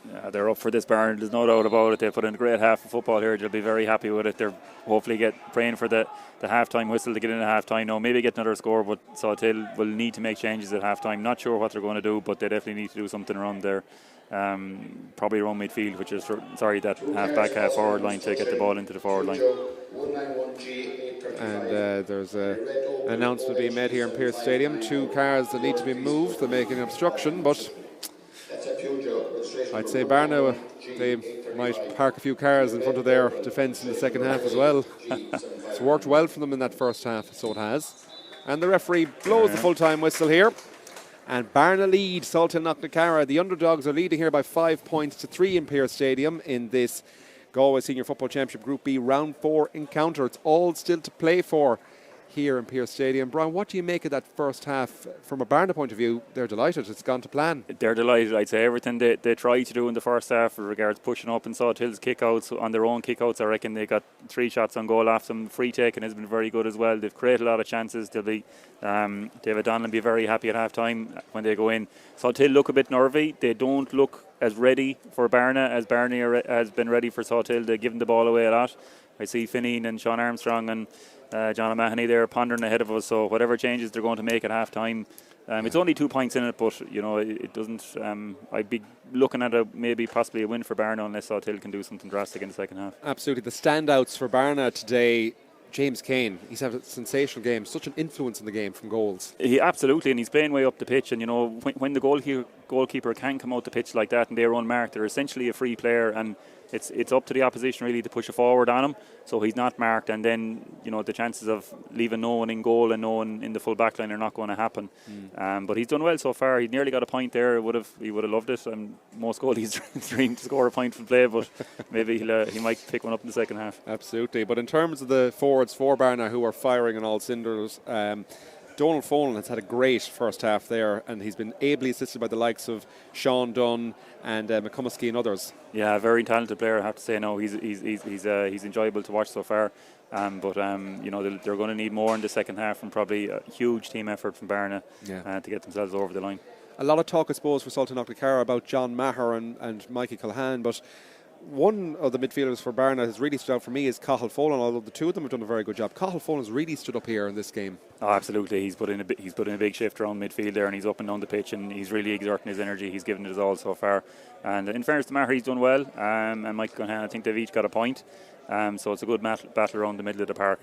Yeah, they're up for this, Bearna. There's no doubt about it. They put in a great half of football here. They'll be very happy with it. They're hopefully praying for the half-time whistle to get in at half-time. No, maybe get another score, but Salthill will need to make changes at half-time. Not sure what they're going to do, but they definitely need to do something around their probably around midfield, which is that half back, half forward line to get the ball into the forward line. And there's an announcement being made here in Pearse Stadium. 2 cars that need to be moved. They're making an obstruction, but I'd say Bearna, they might park a few cars in front of their defence in the second half as well. It's worked well for them in that first half, so it has. And the referee blows the full-time whistle here. And Bearna lead Salthill Knocknacarra. The underdogs are leading here by 5 points to 3 in Pearse Stadium in this Galway Senior Football Championship Group B Round 4 encounter. It's all still to play for here in Pearse Stadium. Brian, what do you make of that first half? From a Bearna point of view, they're delighted. It's gone to plan. They're delighted. I'd say everything they tried to do in the first half with regards pushing up and Salthill's kickouts, on their own kickouts, I reckon they got 3 shots on goal after them. Free taking has been very good as well. They've created a lot of chances. They'll be David Donlan will be very happy at half time when they go in. Salthill look a bit nervy. They don't look as ready for Bearna as Bearna has been ready for Salthill. They're giving the ball away a lot. I see Finneen and Sean Armstrong and John O'Mahony there pondering ahead of us, so whatever changes they're going to make at half time, it's only 2 points in it, but you know it doesn't. I'd be looking at maybe possibly a win for Bearna unless Salthill can do something drastic in the second half. Absolutely. The standouts for Bearna today, James Kane. He's had a sensational game, such an influence in the game from goals. Absolutely, and he's playing way up the pitch, and you know when the goalkeeper can come out the pitch like that and they're unmarked, they're essentially a free player, and it's up to the opposition really to push it forward on him, so he's not marked, and then you know the chances of leaving no one in goal and no one in the full back line are not going to happen. But he's done well so far. He nearly got a point there. He would have loved it, and most goalies dream to score a point from play, but maybe he might pick one up in the second half. Absolutely. But in terms of the forwards for Bearna who are firing on all cylinders, Donald Folan has had a great first half there, and he's been ably assisted by the likes of Sean Dunn and McCumasky and others. Yeah, a very talented player, I have to say. No, he's enjoyable to watch so far. But you know they're going to need more in the second half, and probably a huge team effort from Bearna to get themselves over the line. A lot of talk, I suppose, for Salthill Knocknacarra about John Maher and Mikey Culhan, but one of the midfielders for Bearna has really stood out for me is Cathal Folan, although the two of them have done a very good job. Cathal Folan has really stood up here in this game. Oh, absolutely. He's put in a big shift around midfield there, and he's up and down the pitch, and he's really exerting his energy. He's given it his all so far. And in fairness to Maher, he's done well. And Mike Culhan, I think they've each got a point. So it's a good battle around the middle of the park.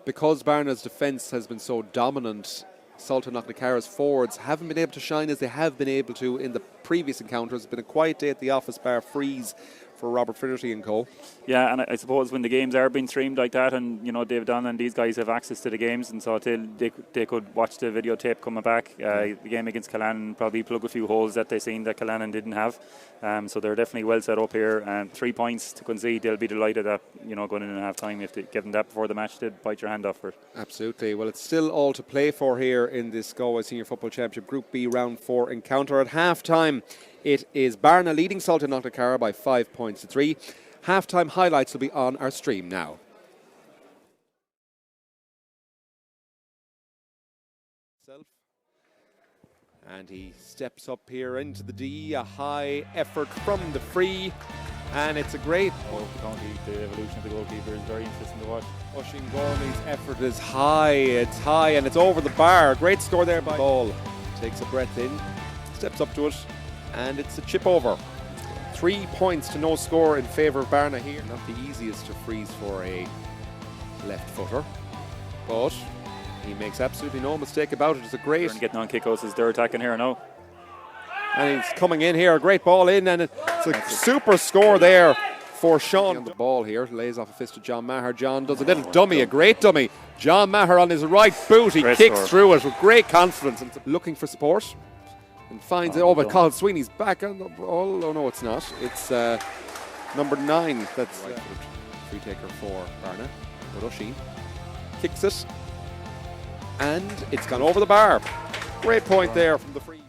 Because Bearna's defence has been so dominant, Salthill Knocknacarra's forwards haven't been able to shine as they have been able to in the previous encounters. It's been a quiet day at the office bar freeze for Robert Finnerty and co. Yeah, and I suppose when the games are being streamed like that, and you know David Donlan and these guys have access to the games, and so they could watch the videotape coming back. The game against Killannon probably plug a few holes that they seen that Killannon didn't have. So they're definitely well set up here. 3 points to concede, they'll be delighted at going in half time. If they give them that before the match, they'd bite your hand off for it. Absolutely. Well, it's still all to play for here in this Galway Senior Football Championship Group B Round 4 encounter. At half time, it is Bearna leading Salthill Knocknacarra by 5 points to 3. Half-time highlights will be on our stream now. And he steps up here into the D, a high effort from the free, and it's a great... The evolution of the goalkeeper is very interesting to watch. Oisin Gormley's effort is high, and it's over the bar. Great score there by Ball. Takes a breath in, steps up to it, and it's a chip over. 3 points to no score in favour of Bearna here. Not the easiest to freeze for a left footer, but he makes absolutely no mistake about it. It's a great... Getting on kickouts as they're attacking here now. And he's coming in here, a great ball in, and it's a super score there for Sean. On the ball here, lays off a fist to John Maher. John does a little dummy, a great dummy. John Maher on his right boot, he kicks through it with great confidence. And looking for support. And finds it. Oh, but Colin Sweeney's back on the ball. Oh, no, it's not. It's number 9. That's free taker for Bearna. But Oisin kicks it. And it's gone over the bar. Great point there from the free.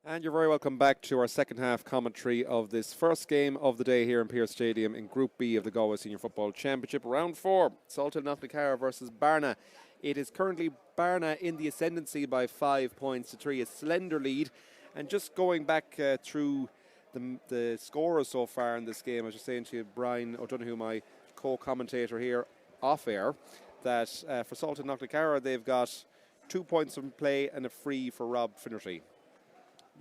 And you're very welcome back to our second half commentary of this first game of the day here in Pearse Stadium in Group B of the Galway Senior Football Championship. Round 4, Salthill Knocknacarra versus Bearna. It is currently Bearna in the ascendancy by 5 points to 3, a slender lead. And just going back through the scorers so far in this game, I was just saying to you, Brian O'Donoghue, my co-commentator here off air, that for Salthill Knocknacarra they've got 2 points from play and a free for Rob Finnerty.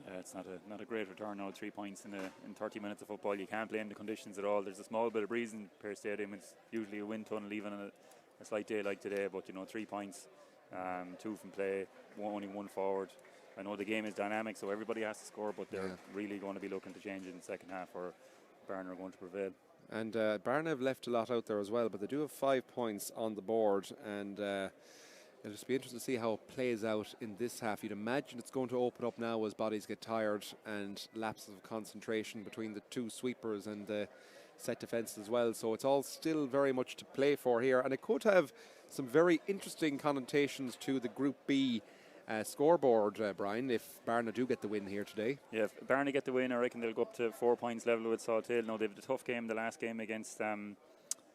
Yeah, it's not a great return now. 3 points in 30 minutes of football. You can't play in the conditions at all. There's a small bit of breeze in Pearse Stadium. It's usually a wind tunnel even on a slight day like today. But 3 points, 2 from play, only 1 forward. I know the game is dynamic, so everybody has to score, but they're really going to be looking to change it in the second half, or Bearna are going to prevail. And Bearna have left a lot out there as well, but they do have 5 points on the board, and it'll just be interesting to see how it plays out in this half. You'd imagine it's going to open up now as bodies get tired and lapses of concentration between the 2 sweepers and the set defence as well. So it's all still very much to play for here, and it could have some very interesting connotations to the Group B scoreboard, Brian, if Bearna do get the win here today. Yeah, if Bearna get the win, I reckon they'll go up to 4 points level with Salthill. Now, they had a tough game the last game against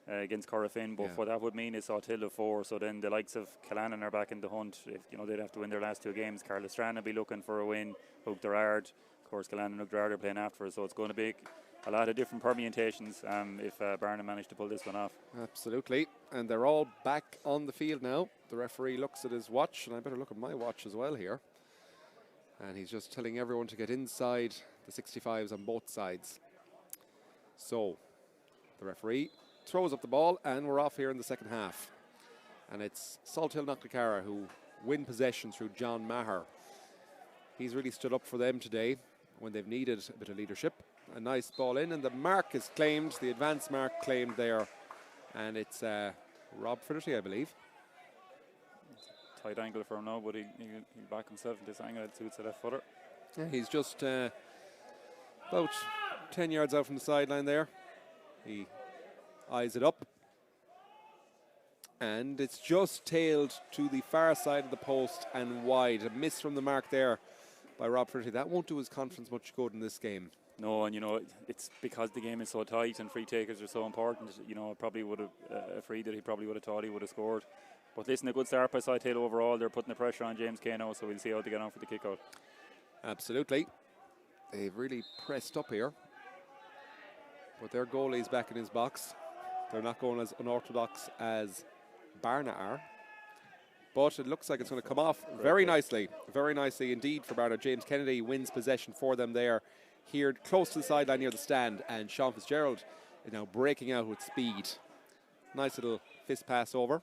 Corofin, but what that would mean is Salthill have 4, so then the likes of Killannon are back in the hunt. If they'd have to win their last 2 games. Carlastrana will be looking for a win. Hook Derard, of course, Killannon and Hook Derard are playing after us, so it's going to be a lot of different permutations if Bearna manage to pull this one off. Absolutely, and they're all back on the field now. The referee looks at his watch, and I better look at my watch as well here. And he's just telling everyone to get inside the 65s on both sides. So, the referee throws up the ball, and we're off here in the second half. And it's Salthill Knocknacarra who win possession through John Maher. He's really stood up for them today when they've needed a bit of leadership. A nice ball in, and the mark is claimed, the advance mark claimed there. And it's Rob Finnerty, I believe. Tight angle for him now, but he'll back himself in this angle. It suits the left footer. Yeah, he's just about 10 yards out from the sideline there. He eyes it up, and it's just tailed to the far side of the post and wide. A miss from the mark there by Rob Finnerty. That won't do his confidence much good in this game. No, and it's because the game is so tight and free takers are so important. Probably would have a free that he probably would have thought he would have scored. But listen, a good start by Salthill overall. They're putting the pressure on James Kay now, so we'll see how they get on for the kick out. Absolutely, they've really pressed up here, but their goalie's back in his box. They're not going as unorthodox as Bearna are. But it looks like it's going to come off very nicely indeed for Bearna. James Kennedy wins possession for them there, here close to the sideline near the stand, and Sean Fitzgerald is now breaking out with speed. Nice little fist pass over,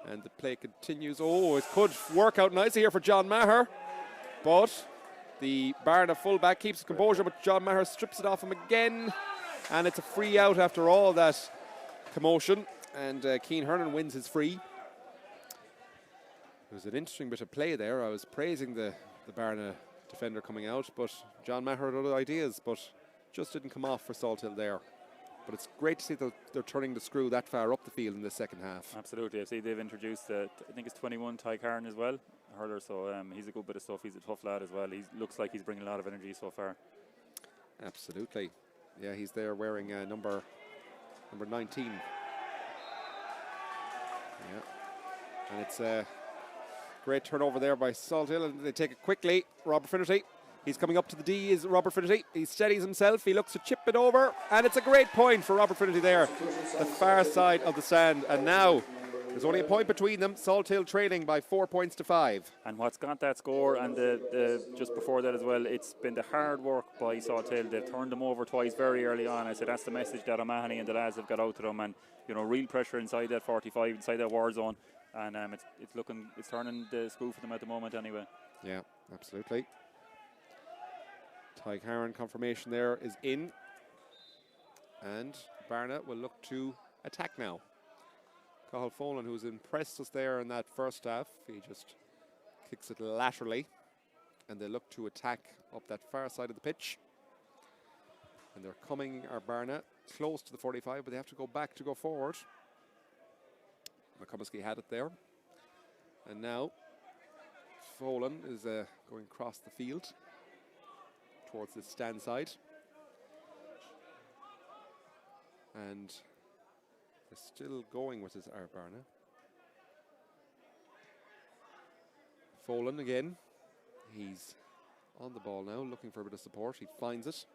and the play continues. Oh, it could work out nicely here for John Maher, but the Bearna fullback keeps his composure, but John Maher strips it off him again, and it's a free out after all that commotion, and Cian Hernan wins his free. It was an interesting bit of play there. I was praising the Bearna defender coming out, but John Maher had other ideas, but just didn't come off for Salthill there. But it's great to see that they're turning the screw that far up the field in the second half. Absolutely. I see they've introduced, I think it's 21, Ty Carn as well, a hurler, so he's a good bit of stuff. He's a tough lad as well. He looks like he's bringing a lot of energy so far. Absolutely. Yeah, he's there wearing number 19. Yeah. And it's a great turnover there by Salthill, and they take it quickly. Robert Finnerty, he's coming up to the D, is Robert Finnerty. He steadies himself, he looks to chip it over, and it's a great point for Robert Finnerty there, the far side of the stand. And now there's only a point between them. Salthill trailing by 4 points to 5. And what's got that score, and the just before that as well, it's been the hard work by Salthill. They've turned them over twice very early on. I said that's the message that O'Mahony and the lads have got out to them, and real pressure inside that 45, inside that war zone. And it's turning the screw for them at the moment anyway. Yeah, absolutely. Ty Carron confirmation there is in, and Bearna will look to attack now. Cathal Folan, who's impressed us there in that first half, he just kicks it laterally, and they look to attack up that far side of the pitch. And they're coming, Bearna, close to the 45, but they have to go back to go forward. McComiskey had it there, and now Folan is going across the field. towards the stand side. And they're still going with this Bearna. Folan again. He's on the ball now, looking for a bit of support. He finds it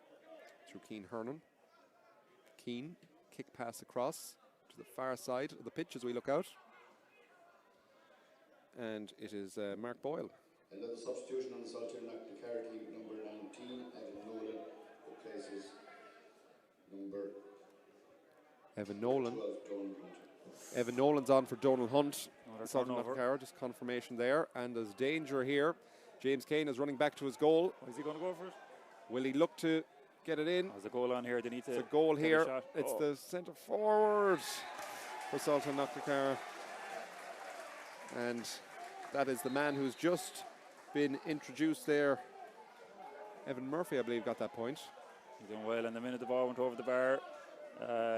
through Keane Hernan. Keane, kick pass across to the far side of the pitch as we look out. And it is Mark Boyle. Another substitution on the Salthill Knocknacarra team, number 19, Evan Nolan, replaces number Evan Nolan. 12, Donald Hunt. Evan Nolan's on for Donald Hunt. Another turnover. Knocknacarra, just confirmation there. And there's danger here. James Kane is running back to his goal. Is he going to go for it? Will he look to get it in? There's a goal on here. They need to. It's a goal get a here. shot. It's Oh. the centre forward for Salthill Knocknacarra. And that is the man who's just been introduced there. Evan Murphy, I believe, got that point. He's doing well, and the minute the ball went over the bar,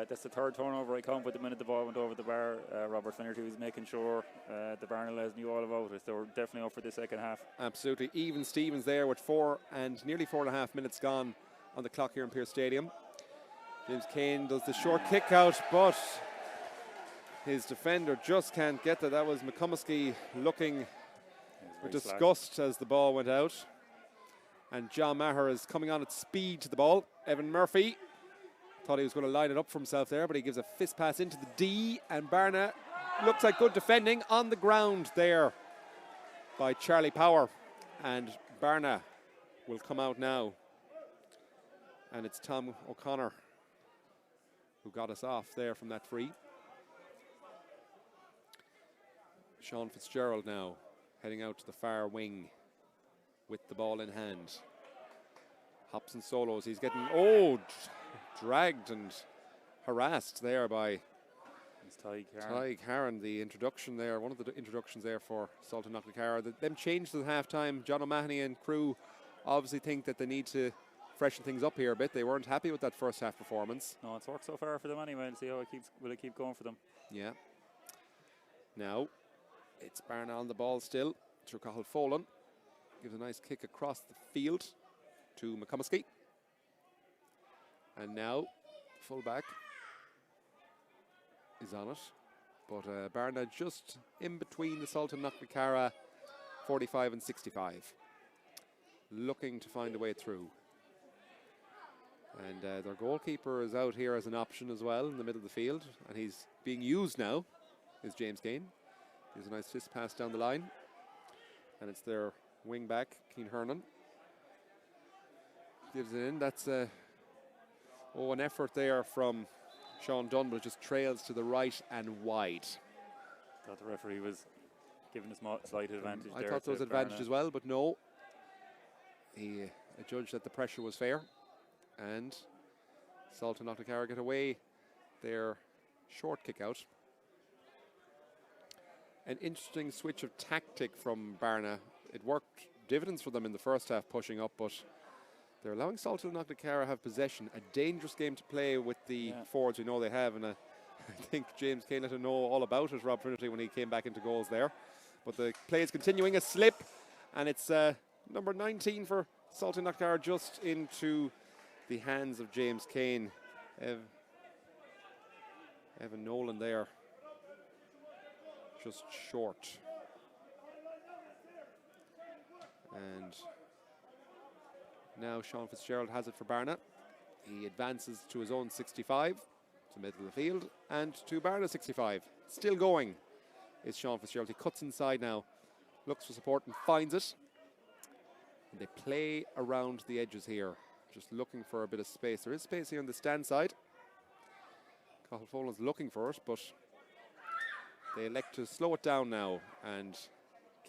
that's the third turnover I count, but the minute the ball went over the bar, Robert Finnerty was making sure the Bearna lads knew all about it. They were definitely up for the second half. Absolutely. Even Stevens there with nearly 4.5 minutes gone on the clock here in Pearse Stadium. James Kane does the short kick out, but his defender just can't get there. That was McCummesky looking with disgust as the ball went out. And John Maher is coming on at speed to the ball. Evan Murphy thought he was going to line it up for himself there, but he gives a fist pass into the D, and Bearna looks like good defending on the ground there by Charlie Power. And Bearna will come out now. And it's Tom O'Connor who got us off there from that free. Sean Fitzgerald now heading out to the far wing with the ball in hand. Hops and solos. He's getting, dragged and harassed there by Ty Karen. The introduction there, one of the introductions there for Salthill Knocknacarra. Them changed at half time. John O'Mahony and crew obviously think that they need to freshen things up here a bit. They weren't happy with that first half performance. No, it's worked so far for them anyway. And see how will it keep going for them. Yeah. Now it's Bearna on the ball still. Through Cathal Folan. Gives a nice kick across the field to McCummesky. And now fullback is on it. But Bearna just in between the Salthill Knocknacarra 45 and 65. Looking to find a way through. And their goalkeeper is out here as an option as well in the middle of the field. And he's being used now, is James Kane. Gives a nice fist pass down the line. And it's their wing back, Keane Hernan. Gives it in. That's an effort there from Sean Dunn, but it just trails to the right and wide. Thought the referee was giving a slight advantage I there. thought there was advantage as well, but no. He judged that the pressure was fair. And Salthill Knocknacarra get away their short kick out. An interesting switch of tactic from Bearna. It worked dividends for them in the first half, pushing up, but they're allowing Salthill Knocknacarra have possession. A dangerous game to play with the forwards we know they have, and I think James Kane let him know all about it, Rob Trinity, when he came back into goals there. But the play is continuing, a slip, and it's number 19 for Salthill Knocknacarra just into the hands of James Kane. Evan Nolan there. Just short. And now Sean Fitzgerald has it for Bearna. He advances to his own 65, to middle of the field, and to Bearna 65. Still going is Sean Fitzgerald. He cuts inside now, looks for support and finds it. And they play around the edges here, just looking for a bit of space. There is space here on the stand side. Cathal Folan's looking for it, but they elect to slow it down now and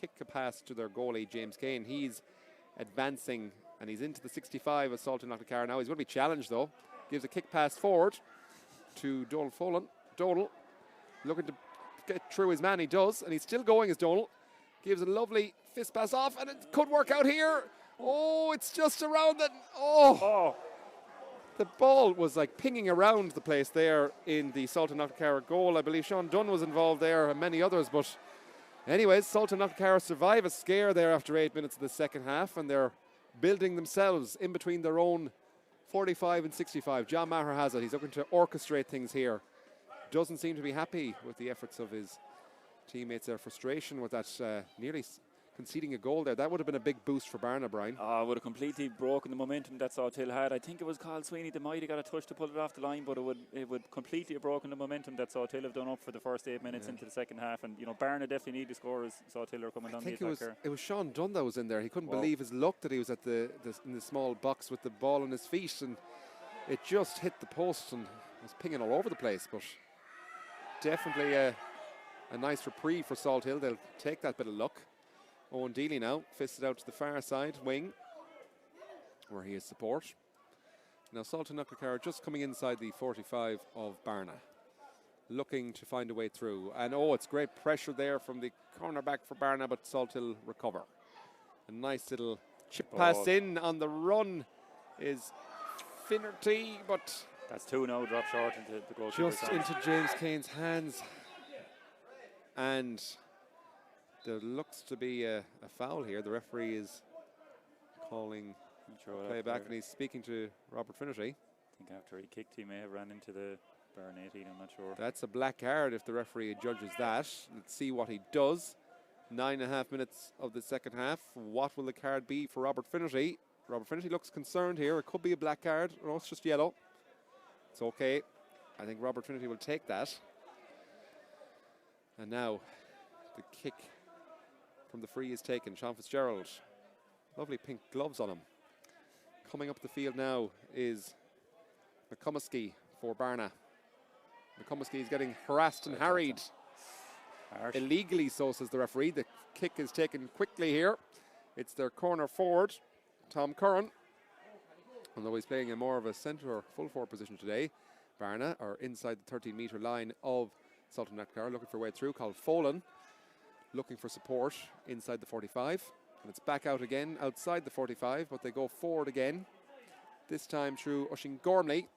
kick a pass to their goalie, James Kane. He's advancing and he's into the 65 of Salthill Knocknacarra now. He's going to be challenged though. Gives a kick pass forward to Donald Folan. Donald looking to get through his man. He does, and he's still going as Donald. Gives a lovely fist pass off, and it could work out here. Oh, it's just around it. Oh. The ball was like pinging around the place there in the Salthill Knocknacarra goal. I believe Sean Dunn was involved there and many others. But anyways, Salthill Knocknacarra survive a scare there after 8 minutes of the second half, and they're building themselves in between their own 45 and 65. John Maher has it. He's looking to orchestrate things here. Doesn't seem to be happy with the efforts of his teammates. Their frustration with that nearly conceding a goal there. That would have been a big boost for Bearna, Brian. Would have completely broken the momentum that Salthill had. I think it was Carl Sweeney that might have got a touch to pull it off the line, but it would completely have broken the momentum that Salthill have done up for the first 8 minutes into the second half. And, Bearna definitely need to score as Salthill are coming down the attack here. It was Sean Dunn that was in there. He couldn't believe his luck that he was at in the small box with the ball on his feet, and it just hit the post and was pinging all over the place. But definitely a nice reprieve for Salthill. They'll take that bit of luck. Owen Dealey now fisted out to the far side wing where he has support. Now Salthill Knocknacarra just coming inside the 45 of Bearna, looking to find a way through. And it's great pressure there from the cornerback for Bearna, but Salthill recover. A nice little chip pass in on the run is Finnerty, but that's two now, drop short into the goalkeeper's just into James Kane's hands. And there looks to be a foul here. The referee is calling play back, and he's speaking to Robert Finnerty. I think after he kicked, he may have ran into the Bearna 18, I'm not sure. That's a black card if the referee judges that. Let's see what he does. 9.5 minutes of the second half. What will the card be for Robert Finnerty? Robert Finnerty looks concerned here. It could be a black card. No, it's just yellow. It's okay. I think Robert Finnerty will take that. And now the kick from the free is taken. Sean Fitzgerald. Lovely pink gloves on him. Coming up the field now is McComiskey for Bearna. McComiskey is getting harassed and harried. Illegally, so says the referee. The kick is taken quickly here. It's their corner forward, Tom Curran. Although he's playing in more of a centre or full forward position today. Bearna are inside the 13-metre line of Salthill Knocknacarra, looking for a way through. Colin Folan looking for support inside the 45. And it's back out again outside the 45, but they go forward again. This time through Oisín Gormley.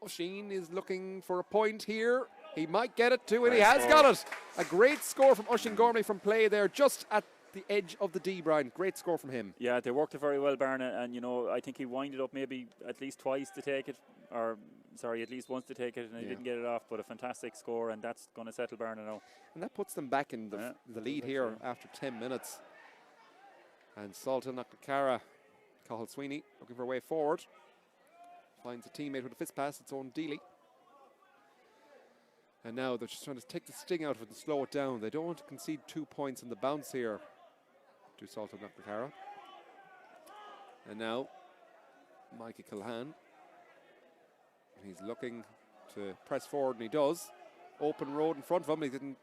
Oisín is looking for a point here. He might get it too, and he has got it. A great score from Oisín Gormley from play there, just at the edge of the D, Brian. Great score from him. Yeah, they worked it very well, Bearna, and I think he winded up maybe at least twice to take it, or sorry, at least once to take it, and he didn't get it off, but a fantastic score, and that's going to settle Bearna now. And that puts them back in the lead here after 10 minutes. And Salthill Knocknacarra, Cathal Sweeney looking for a way forward. Finds a teammate with a fist pass, its own Dealey. And now they're just trying to take the sting out of it and slow it down. They don't want to concede 2 points on the bounce here to Salthill Knocknacarra. And now Mikey Kilhan. He's looking to press forward, and he does. Open road in front of him. He didn't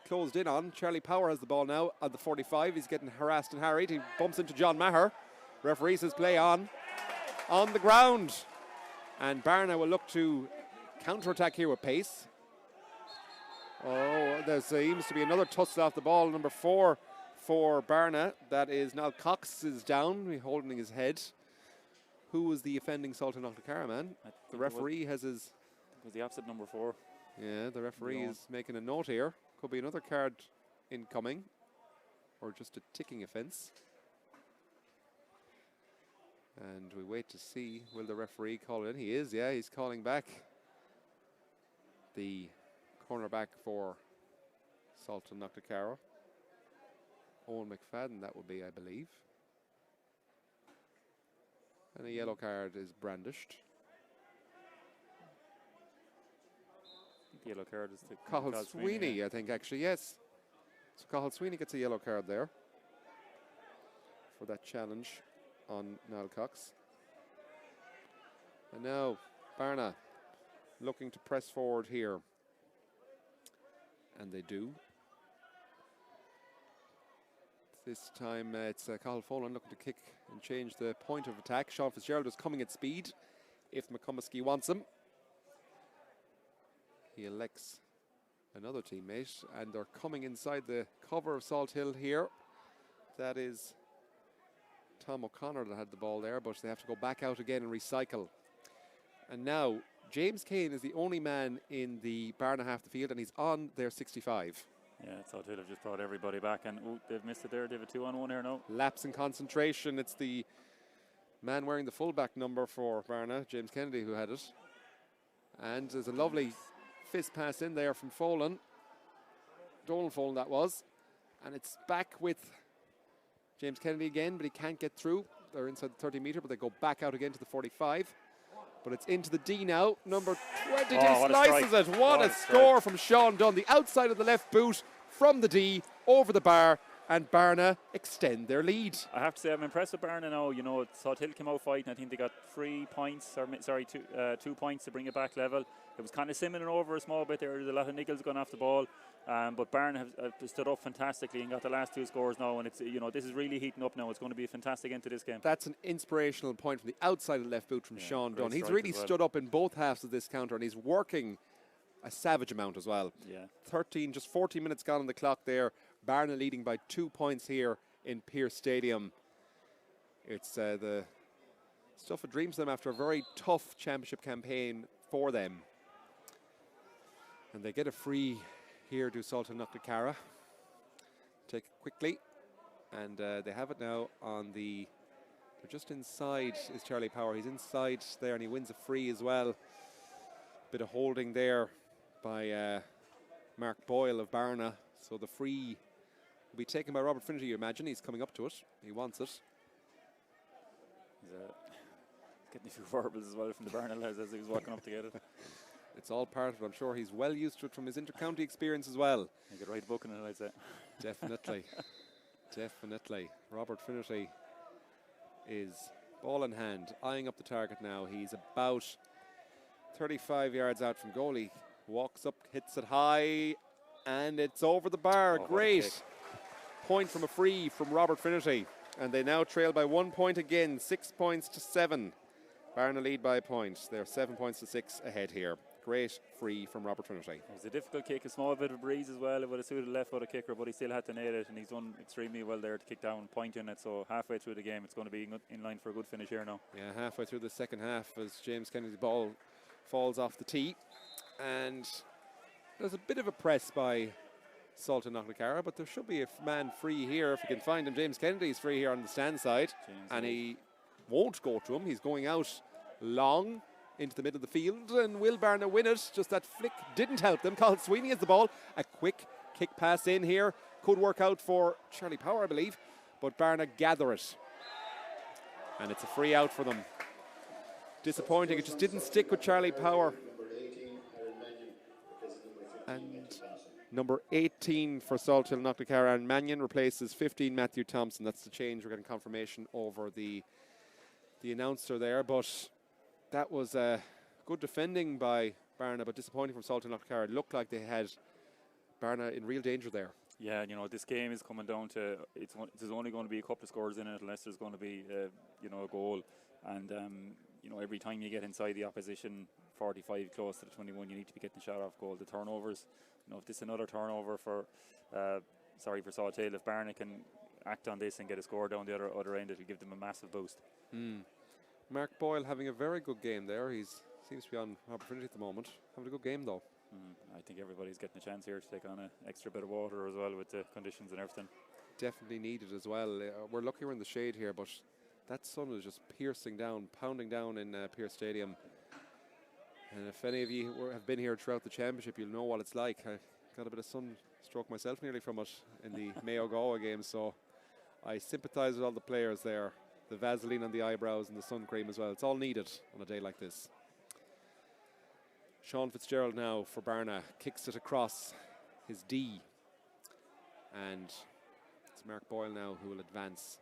closed in on. Charlie Power has the ball now at the 45. He's getting harassed and harried. He bumps into John Maher. Referee says play on the ground. And Bearna will look to counter-attack here with pace. There seems to be another tussle off the ball. Number 4 for Bearna. That is Niall Cox is down. He's holding his head. Who was the offending Salthill Knocknacarra man? The referee has his... It was the opposite number 4. Yeah, the referee is making a note here. Could be another card incoming, or just a ticking offence. And we wait to see, will the referee call it in? He is, yeah, he's calling back the cornerback for Salthill Knocknacarra. Owen McFadden, that would be, I believe. And a yellow card is brandished. The yellow card is to Cathal Sweeney, I think, actually, yes. So Cathal Sweeney gets a yellow card there for that challenge on Niall Cox. And now Bearna looking to press forward here. And they do. This time it's Cathal Folan looking to kick and change the point of attack. Sean Fitzgerald is coming at speed if McComiskey wants him. He elects another teammate, and they're coming inside the cover of Salthill here. That is Tom O'Connor that had the ball there, but they have to go back out again and recycle. And now James Kane is the only man in the Bearna half the field, and he's on their 65. Yeah, Salthill have just brought everybody back, and they've missed it there. They have a 2-on-1 here now. Lapse in concentration. It's the Man wearing the fullback number for Bearna, James Kennedy, who had it. And there's a lovely fist pass in there from Folan. Donald Folan that was. And it's back with James Kennedy again, but he can't get through. They're inside the 30 metre, but they go back out again to the 45. But it's into the D now. Number 22 slices it. What a score from Sean Dunn. The outside of the left boot from the D over the bar. And Bearna extend their lead. I have to say I'm impressed with Bearna now. You know, Salthill came out fighting. I think they got 2 points to bring it back level. It was kind of simmering over a small bit there. There's a lot of nickels going off the ball. But Bearna have stood up fantastically and got the last 2 scores now. And it's, you know, this is really heating up now. It's going to be a fantastic end to this game. That's an inspirational point from the outside of the left boot from Sean Dunn. He's really stood up in both halves of this counter, and he's working a savage amount as well. Yeah. 14 minutes gone on the clock there. Bearna leading by 2 points here in Pearse Stadium. It's the stuff of dreams to them after a very tough championship campaign for them. And they get a free here to Salthill Knocknacarra. Take it quickly. And they have it now on the... They're just inside is Charlie Power. He's inside there and he wins a free as well. Bit of holding there by Mark Boyle of Bearna. So the free will be taken by Robert Finnerty, you imagine. He's coming up to it. He wants it. He's getting a few verbals as well from the Bearna lads as he was walking up to get it. It's all part of it. I'm sure he's well used to it from his inter-county experience as well. He could write a book on it, I'd say. Definitely. Definitely. Robert Finnerty is ball in hand, eyeing up the target now. He's about 35 yards out from goal. He walks up, hits it high, and it's over the bar. Great point from a free from Robert Finnerty. And they now trail by 1 point again, 6 points to 7. Bearna lead by a point. They're 7 points to 6 ahead here. Great free from Robert Finnerty. It was a difficult kick, a small bit of a breeze as well. It would have suited the left-footed kicker, but he still had to nail it, and he's done extremely well there to kick down, point in it. So halfway through the game, it's going to be in line for a good finish here now. Yeah, halfway through the second half as James Kennedy's ball falls off the tee. And there's a bit of a press by Salthill Knocknacarra, but there should be a man free here if we can find him. James Kennedy's free here on the stand side, and he won't go to him. He's going out long into the middle of the field, and will Bearna win it? Just that flick didn't help them. Colin Sweeney has the ball. A quick kick pass in here. Could work out for Charlie Power, I believe, but Bearna gather it. And it's a free out for them. Disappointing. It just didn't stick with Charlie Power. And number 18 for Salthill Knocknacarra, and Mannion replaces 15 Matthew Thompson. That's the change. We're getting confirmation over the announcer there, but that was good defending by Bearna, but disappointing from Salthill Knocknacarra. It looked like they had Bearna in real danger there. Yeah, you know, this game is coming down to there's only going to be a couple of scores in it unless there's going to be a goal. And you know, every time you get inside the opposition 45 close to the 21, you need to be getting a shot off goal. The turnovers, you know, if this is another turnover for Salthill, if Bearna can act on this and get a score down the other end, it'll give them a massive boost. Mark Boyle having a very good game there. He seems to be on opportunity at the moment. Having a good game though. I think everybody's getting a chance here to take on an extra bit of water as well with the conditions and everything. Definitely needed as well. We're lucky we're in the shade here, but that sun is just piercing down, pounding down in Pearse Stadium. And if any of you have been here throughout the championship, you'll know what it's like. I got a bit of sunstroke myself nearly from it in the Mayo Galway game, so I sympathise with all the players there. The Vaseline on the eyebrows and the sun cream as well. It's all needed on a day like this. Sean Fitzgerald now for Bearna kicks it across his D. And it's Mark Boyle now who will advance.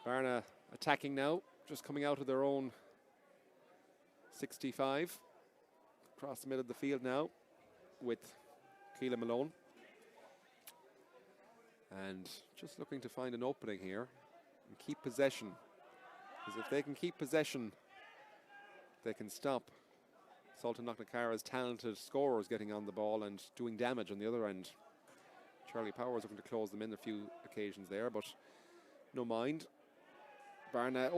Bearna attacking now, just coming out of their own 65. Across the middle of the field now with Keelan Malone. And just looking to find an opening here and keep possession. Because if they can keep possession, they can stop Salthill Knocknacarra's talented scorers getting on the ball and doing damage on the other end. Charlie Powers looking to close them in a few occasions there, but no mind. Bearna,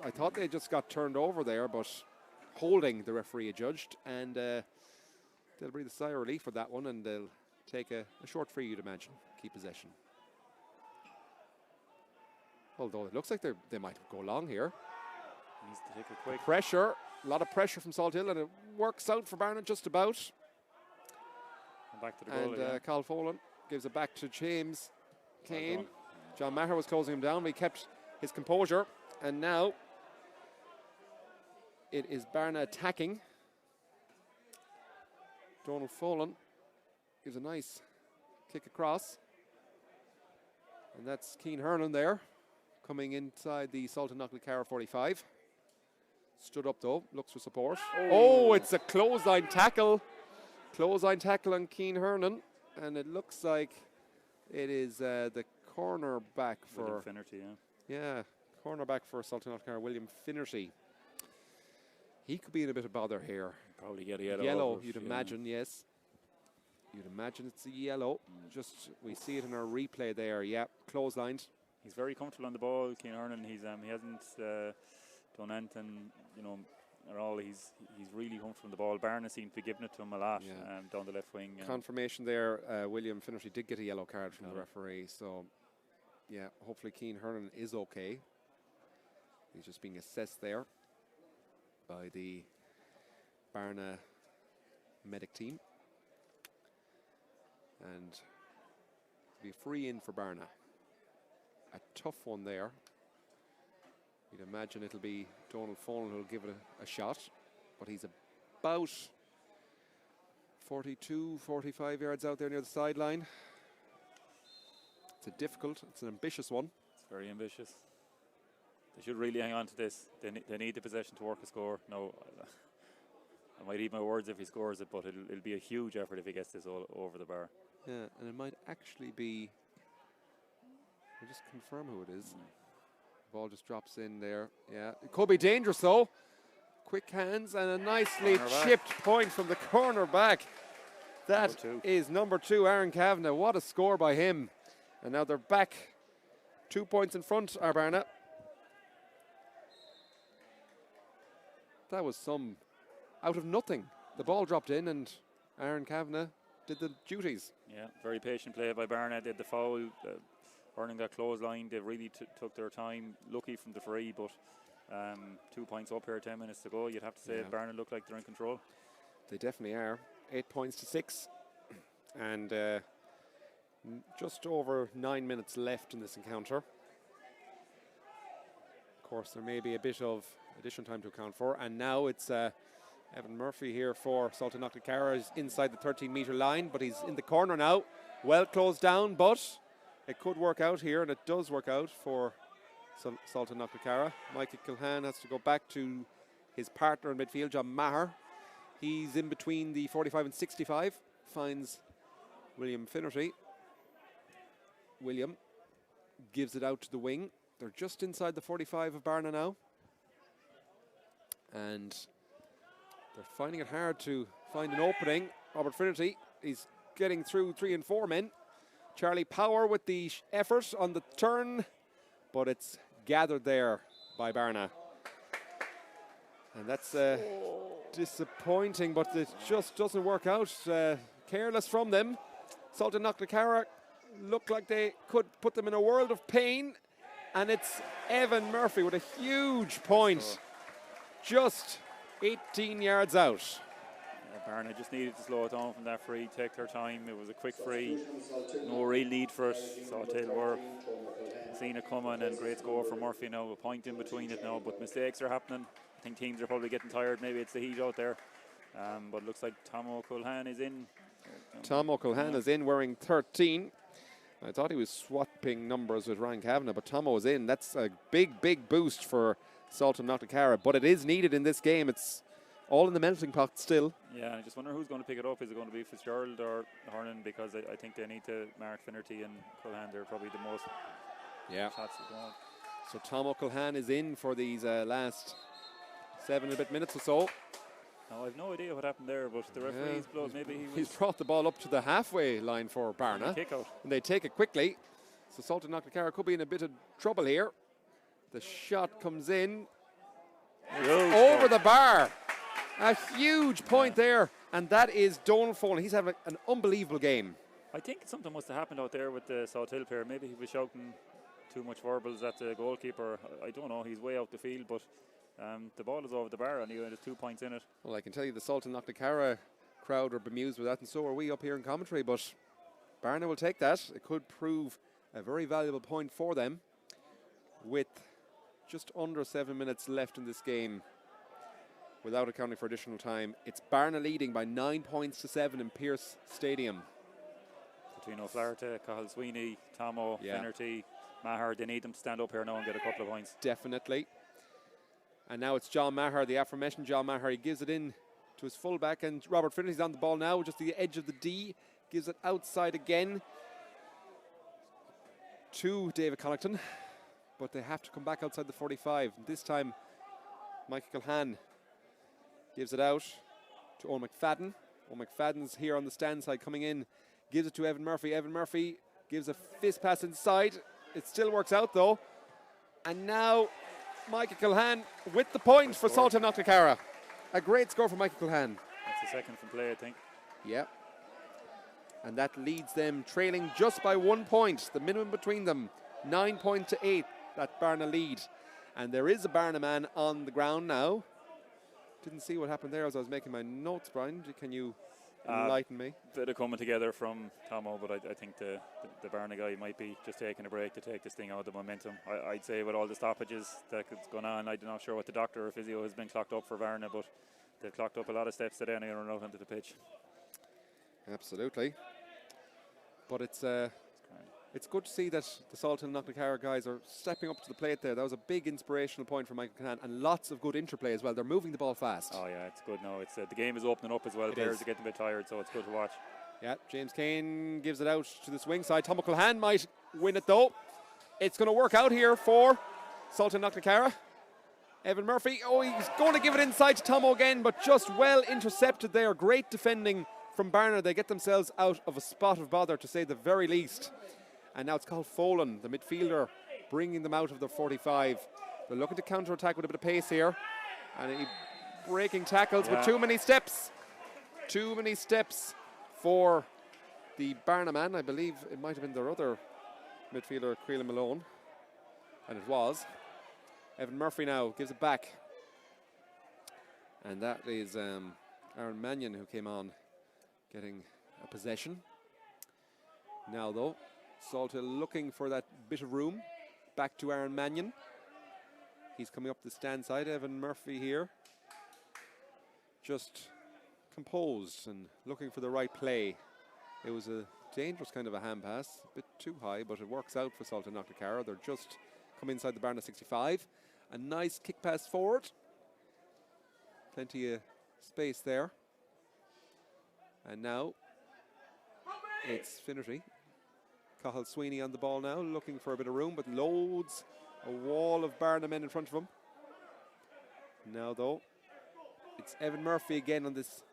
I thought they just got turned over there, but holding the referee adjudged, and they'll breathe a sigh of relief for that one, and they'll take a short free, you'd imagine, keep possession. Although it looks like they might go long here. Needs to take a quick. Pressure, a lot of pressure from Salthill, and it works out for Bearna just about. And back to the goal And again. Carl Folan gives it back to James Kane. done. John Maher was closing him down, but he kept his composure. And now it is Bearna attacking. Donald Folan gives a nice kick across. And that's Keane Hernan there, coming inside the Salthill Knocknacarra 45. Stood up though, looks for support. Oh, it's a clothesline tackle. Clothesline tackle on Keane Hernan. And it looks like it is the corner back for... William Finnerty, yeah. Yeah, cornerback for Salthill Knocknacarra, William Finnerty. He could be in a bit of bother here. Probably get a yellow. Yellow, over, you'd yeah. imagine, yes. You'd imagine it's a yellow. Just, we see it in our replay there. Yeah, clotheslined. He's very comfortable on the ball, Keane Hernan. He hasn't done anything, at all. He's really comfortable on the ball. Bearna seemed to be giving it to him a lot down the left wing. Confirmation there. William Finnerty did get a yellow card from the referee. So, yeah, hopefully Keane Hernan is okay. He's just being assessed there by the Bearna medic team. And be free in for Bearna. A tough one there. You'd imagine it'll be Donald Folan who'll give it a shot, but he's about 42, 45 yards out there near the sideline. It's an ambitious one. It's very ambitious. They should really hang on to this. They need the possession to work a score. No, I might eat my words if he scores it, but it'll be a huge effort if he gets this all over the bar. Yeah, and it might actually be... We'll just confirm who it is. Ball just drops in there. Yeah, it could be dangerous though. Quick hands and a nicely chipped point from the corner back. That is number 2, Aaron Kavanagh. What a score by him. And now they're back 2 points in front, Bearna. That was some out of nothing. The ball dropped in and Aaron Kavanagh did the duties. Yeah, very patient play by Bearna. Did the foul, earning that clothesline. They really took their time. Lucky from the free, but 2 points up here, 10 minutes to go. You'd have to say Bearna look like they're in control. They definitely are. 8 points to 6. And just over 9 minutes left in this encounter. Of course, there may be a bit of additional time to account for. And now it's Evan Murphy here for Salthill Knocknacarra. Is inside the 13-metre line, but he's in the corner now. Well closed down, but it could work out here, and it does work out for Salthill Knocknacarra. Michael Kilhan has to go back to his partner in midfield, John Maher. He's in between the 45 and 65. Finds William Finnerty. William gives it out to the wing. They're just inside the 45 of Bearna now. And they're finding it hard to find an opening. Robert Finnerty, he's getting through 3 and 4 men. Charlie Power with the effort on the turn, but it's gathered there by Bearna. And that's disappointing, but it just doesn't work out. Careless from them. Salthill Knocknacarra look like they could put them in a world of pain, and it's Evan Murphy with a huge point. Just 18 yards out. Bearna just needed to slow it down from that free, take their time. It was a quick free, no real need for it. Salthill were seeing it coming, and great score for Murphy now. A point in between it now, but mistakes are happening. I think teams are probably getting tired. Maybe it's the heat out there. But it looks like Tom O'Culhan is in. Tom O'Culhan is in wearing 13. I thought he was swapping numbers with Ryan Kavanagh, but Tomo is in. That's a big, big boost for Salthill Knocknacarra, but it is needed in this game. It's all in the melting pot still. Yeah, I just wonder who's going to pick it up. Is it going to be Fitzgerald or Hernan? Because I think they need to mark Finnerty and Culhan. They're probably the most shots of goal. So Tom O'Culhan is in for these last 7 and a bit minutes or so. Now, I've no idea what happened there, but the referee's blood. Maybe he's brought the ball up to the halfway line for Bearna. Kick out. And they take it quickly. So Salthill Knocknacarra could be in a bit of trouble here. The shot comes in. Over the bar. A huge point there. And that is Donald Folan. He's having an unbelievable game. I think something must have happened out there with the Salthill player. Maybe he was shouting too much verbals at the goalkeeper. I don't know, he's way out the field, but the ball is over the bar and there's 2 points in it. Well, I can tell you the Salthill Knocknacarra crowd are bemused with that, and so are we up here in commentary, but Bearna will take that. It could prove a very valuable point for them with just under 7 minutes left in this game without accounting for additional time. It's Bearna leading by 9 points to 7 in Pearse Stadium. Between O'Flaherty, Cahill Sweeney, Tomo, Finnerty, Maher, they need them to stand up here now and get a couple of points. Definitely. And now it's John Maher, the aforementioned John Maher. He gives it in to his fullback, and Robert Finnerty's on the ball now, just the edge of the D. Gives it outside again to David Connaughton, but they have to come back outside the 45. And this time, Michael Culhan gives it out to Owen McFadden. Owen McFadden's here on the stand side coming in, gives it to Evan Murphy. Evan Murphy gives a fist pass inside. It still works out though. And now Michael Culhan with the point for Salthill Knocknacarra. A great score for Michael Culhan. That's the second from play, I think. Yeah. And that leads them trailing just by 1 point. The minimum between them, 9 points to 8, that Bearna lead. And there is a Bearna man on the ground now. Didn't see what happened there as I was making my notes, Brian. Can you enlighten me? Bit of coming together from Tomo, but I think the Bearna guy might be just taking a break to take this thing out of the momentum. I'd say with all the stoppages that's going on, I'm not sure what the doctor or physio has been clocked up for Bearna, but they've clocked up a lot of steps today and they're going to run out onto the pitch. Absolutely. But it's good to see that the Salthill Knocknacarra guys are stepping up to the plate there. That was a big inspirational point for Michael Culhan, and lots of good interplay as well. They're moving the ball fast. Oh yeah, it's good now. It's the game is opening up as well. Players are getting a bit tired, so it's good to watch. Yeah, James Kane gives it out to the swing side. Tom Culhan might win it though. It's going to work out here for Salthill Knocknacarra. Evan Murphy, he's going to give it inside to Tomo again, but just well intercepted there. Great defending from Bearna. They get themselves out of a spot of bother, to say the very least. And now it's called Folan, the midfielder, bringing them out of the 45. They're looking to counter-attack with a bit of pace here. And breaking tackles with too many steps. Too many steps for the Bearna man. I believe it might have been their other midfielder, Creelan Malone. And it was. Evan Murphy now gives it back. And that is Aaron Mannion who came on, getting a possession. Now though, Salthill looking for that bit of room. Back to Aaron Mannion. He's coming up the stand side. Evan Murphy here, just composed and looking for the right play. It was a dangerous kind of a hand pass, a bit too high, but it works out for Salthill Knocknacarra. They're just come inside the Bearna 65. A nice kick pass forward. Plenty of space there. And now it's Finnerty. Cahill Sweeney on the ball now, looking for a bit of room, but loads, a wall of Bearna men in front of him. Now though, it's Evan Murphy again on this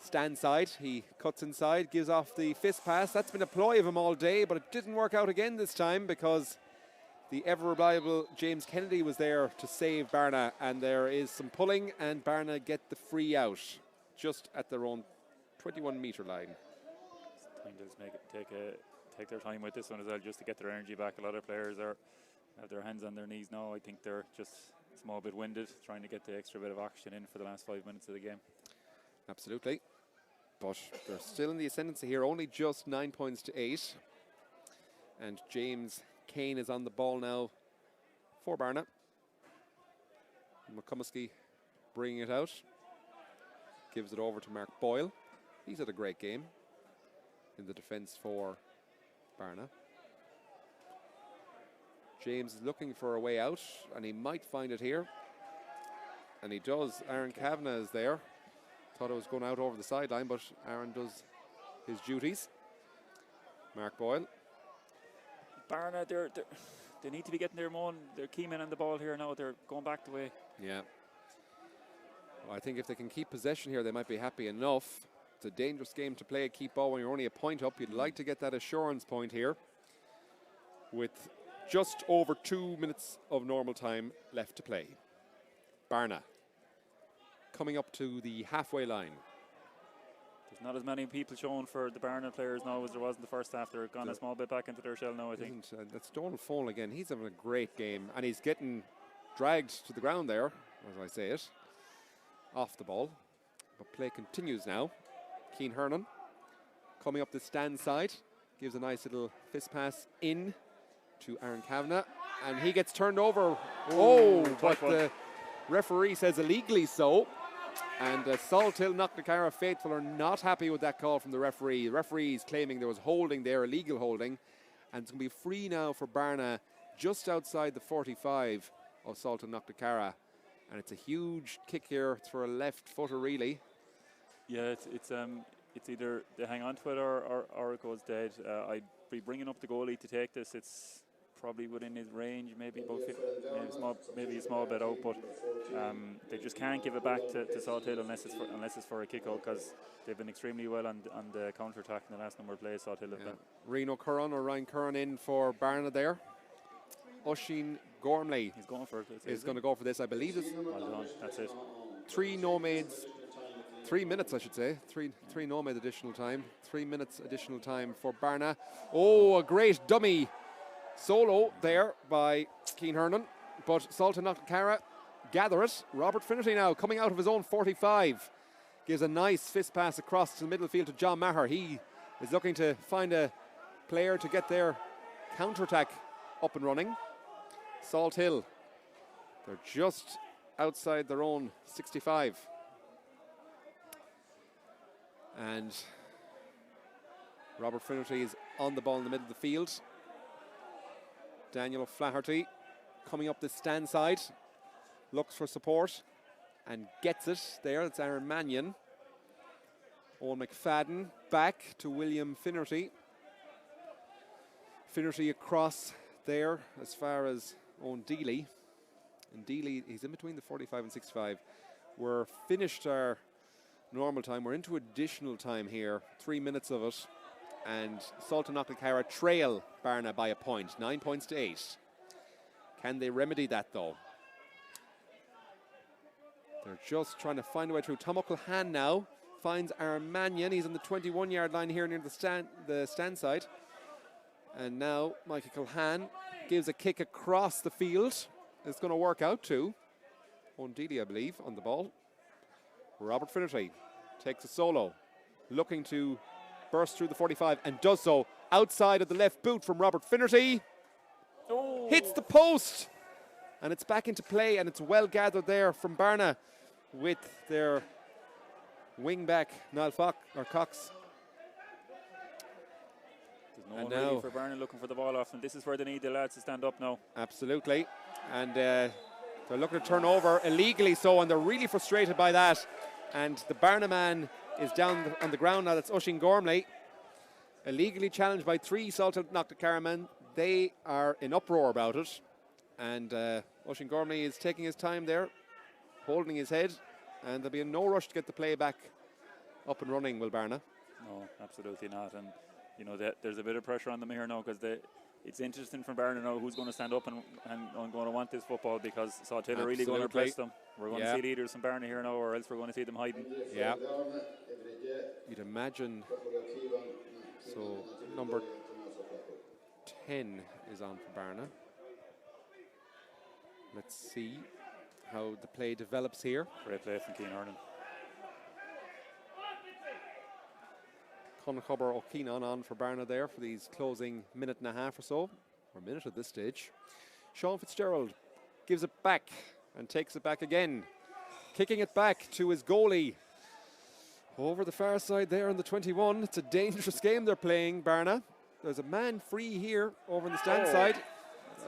stand side. He cuts inside, gives off the fist pass. That's been a ploy of him all day, but it didn't work out again this time because the ever-reliable James Kennedy was there to save Bearna, and there is some pulling, and Bearna get the free out just at their own 21-metre line. It's time to just take their time with this one as well, just to get their energy back. A lot of players have their hands on their knees now. I think they're just a small bit winded, trying to get the extra bit of oxygen in for the last 5 minutes of the game. Absolutely. But they're still in the ascendancy here, only just 9 points to 8. And James Kane is on the ball now for Bearna. McCummesky bringing it out. Gives it over to Mark Boyle. He's had a great game in the defence for Bearna. James is looking for a way out, and he might find it here. And he does. Aaron Kavanagh is there. Thought it was going out over the sideline, but Aaron does his duties. Mark Boyle. Bearna, they need to be getting their key men on the ball here now. They're going back the way. Yeah. Well, I think if they can keep possession here, they might be happy enough. It's a dangerous game to play, keep ball when you're only a point up. You'd like to get that assurance point here with just over 2 minutes of normal time left to play. Bearna coming up to the halfway line. There's not as many people shown for the Bearna players now as there was in the first half. They're gone a small bit back into their shell now, I think. That's Donald Fone again. He's having a great game, and he's getting dragged to the ground there, as I say it, off the ball. But play continues now. Cian Hernan coming up the stand side, gives a nice little fist pass in to Aaron Kavanagh, and he gets turned over. But the referee says illegally so. And Salthill Knocknacarra faithful are not happy with that call from the referee. The referee is claiming there was holding there, illegal holding. And it's going to be free now for Bearna just outside the 45 of Salthill Knocknacarra. And it's a huge kick here. It's for a left footer, really. Yeah, it's either they hang on to it or it goes dead. I'd be bringing up the goalie to take this. It's probably within his range, maybe about maybe a small bit out, but they just can't give it back to Salthill unless it's for a kick out, because they've been extremely well on the counter attack in the last number of plays. Salthill have been. Reno Curran or Ryan Curran in for Bearna there. Oisin Gormley. He's going for it. Is going to go for this, I believe. Well done. That's it. 3 nomades. 3 minutes, I should say. Three nomad additional time. 3 minutes additional time for Bearna. Oh, a great dummy solo there by Cian Hernan, but Salthill Knocknacarra gather it. Robert Finnerty now coming out of his own 45 gives a nice fist pass across to the middle field to John Maher. He is looking to find a player to get their counter-attack up and running. Salthill, they're just outside their own 65. And Robert Finnerty is on the ball in the middle of the field. Daniel O'Flaherty coming up the stand side, looks for support and gets it there. It's Aaron Mannion. Owen McFadden back to William Finnerty. Finnerty across there as far as Owen Deely. And Deely, he's in between the 45 and 65. We're finished our normal time. We're into additional time here, 3 minutes of it. And Salthill Knocknacarra trail Bearna by a point, 9 points to 8. Can they remedy that though? They're just trying to find a way through. Tom O'Callaghan now finds Aaron Mannion. He's on the 21-yard line here near the stand side. And now Michael Culhan gives a kick across the field. It's going to work out too. Owen Deely, I believe, on the ball. Robert Finnerty takes a solo, looking to burst through the 45 and does so outside of the left boot from Robert Finnerty. Hits the post and it's back into play, and it's well gathered there from Bearna with their wing back Niall Cox. There's no one really for Bearna looking for the ball off, and this is where they need the lads to stand up now. Absolutely. And they're looking to turn over illegally so, and they're really frustrated by that. And the Bearna man is down on the ground now. That's Oisin Gormley. Illegally challenged by 3 Salthill Knocknacarra men. They are in uproar about it. And Oisin Gormley is taking his time there, holding his head. And there'll be no rush to get the play back up and running, will Bearna? No, absolutely not. And, you know, there's a bit of pressure on them here now, because it's interesting from Bearna now who's going to stand up and going to want this football, because Salthill are really going to press them. We're going to see leaders from Bearna here now, or else we're going to see them hiding. Yeah. You'd imagine. So number 10 is on for Bearna. Let's see how the play develops here. Great play from Cian Hernan. Conchobar O'Keenan on for Bearna there for these closing minute and a half or so, or minute at this stage. Sean Fitzgerald gives it back and takes it back again, kicking it back to his goalie over the far side there on the 21. It's a dangerous game they're playing, Bearna. There's a man free here over on the stand side.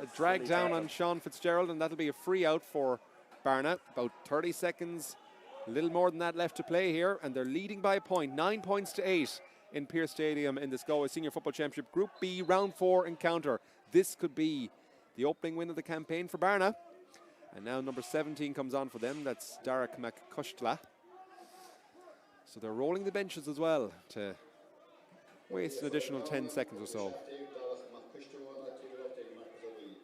A drag down on Sean Fitzgerald, and that'll be a free out for Bearna. About 30 seconds, a little more than that left to play here, and they're leading by a point, 9 points to 8 in Pearse Stadium in this Galway Senior Football Championship Group B Round 4 encounter. This could be the opening win of the campaign for Bearna. And now number 17 comes on for them. That's Darach McCushtla. So they're rolling the benches as well to waste an additional 10 seconds or so.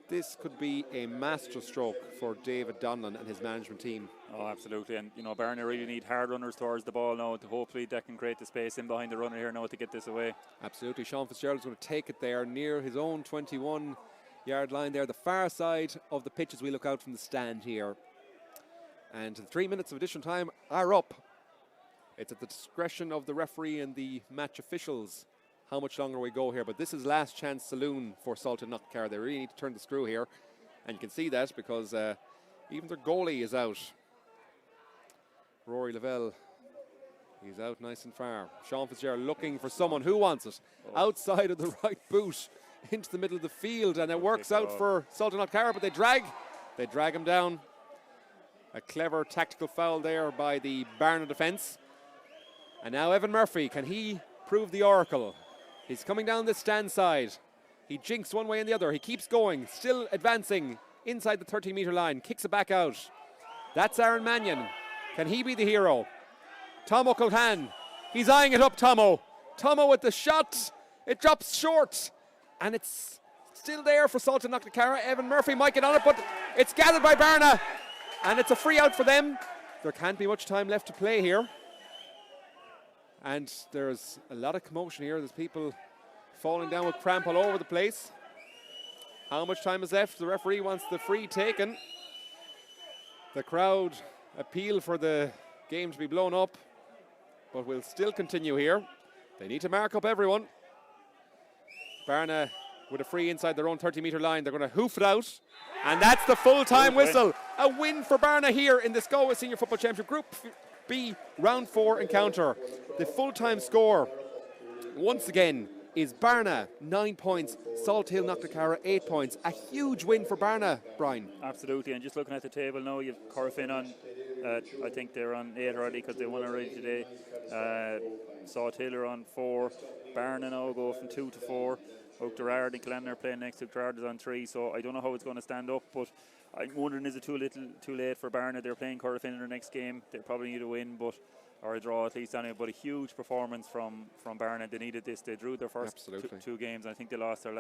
this could be a masterstroke for David Donlan and his management team. Oh, absolutely. And, Bearna really need hard runners towards the ball now to hopefully that can create the space in behind the runner here now to get this away. Absolutely. Sean Fitzgerald's going to take it there near his own 21-yard line there, the far side of the pitch as we look out from the stand here. And the 3 minutes of additional time are up. It's at the discretion of the referee and the match officials how much longer we go here. But this is last chance saloon for Salthill Knocknacarra. They really need to turn the screw here. And you can see that because even their goalie is out. Rory Lavelle, he's out nice and far. Sean Fitzgerald looking for someone who wants it. Outside of the right boot into the middle of the field. And it works out for Salthill Knocknacarra, but they drag him down. A clever tactical foul there by the Bearna defence. And now Evan Murphy, can he prove the oracle? He's coming down the stand side. He jinks one way and the other. He keeps going, still advancing inside the 30-metre line. Kicks it back out. That's Aaron Mannion. Can he be the hero? Tomo Culhan. He's eyeing it up, Tomo. Tomo with the shot. It drops short. And it's still there for Salthill Knocknacarra. Evan Murphy might get on it, but it's gathered by Bearna. And it's a free out for them. There can't be much time left to play here. And there's a lot of commotion here. There's people falling down with cramp all over the place. How much time is left? The referee wants the free taken. The crowd appeal for the game to be blown up, but we'll still continue here. They need to mark up everyone. Bearna with a free inside their own 30-metre line. They're going to hoof it out, and that's the full-time whistle. A win for Bearna here in this Galway Senior Football Championship Group B Round 4 encounter. The full-time score, once again, is Bearna 9 points, Salthill Knocknacarra 8 points. A huge win for Bearna, Brian. Absolutely, and just looking at the table now, you've Corofin on, I think they're on 8 already because they won already today. Salthill are on 4. Bearna now go from 2 to 4. Oughterard and Clann are playing next to Oughterard is on 3, so I don't know how it's going to stand up, but I'm wondering, is it too late for Bearna? They're playing Corofin in their next game. They probably need a win, or a draw at least anyway. But a huge performance from Bearna. They needed this. They drew their first two games. I think they lost their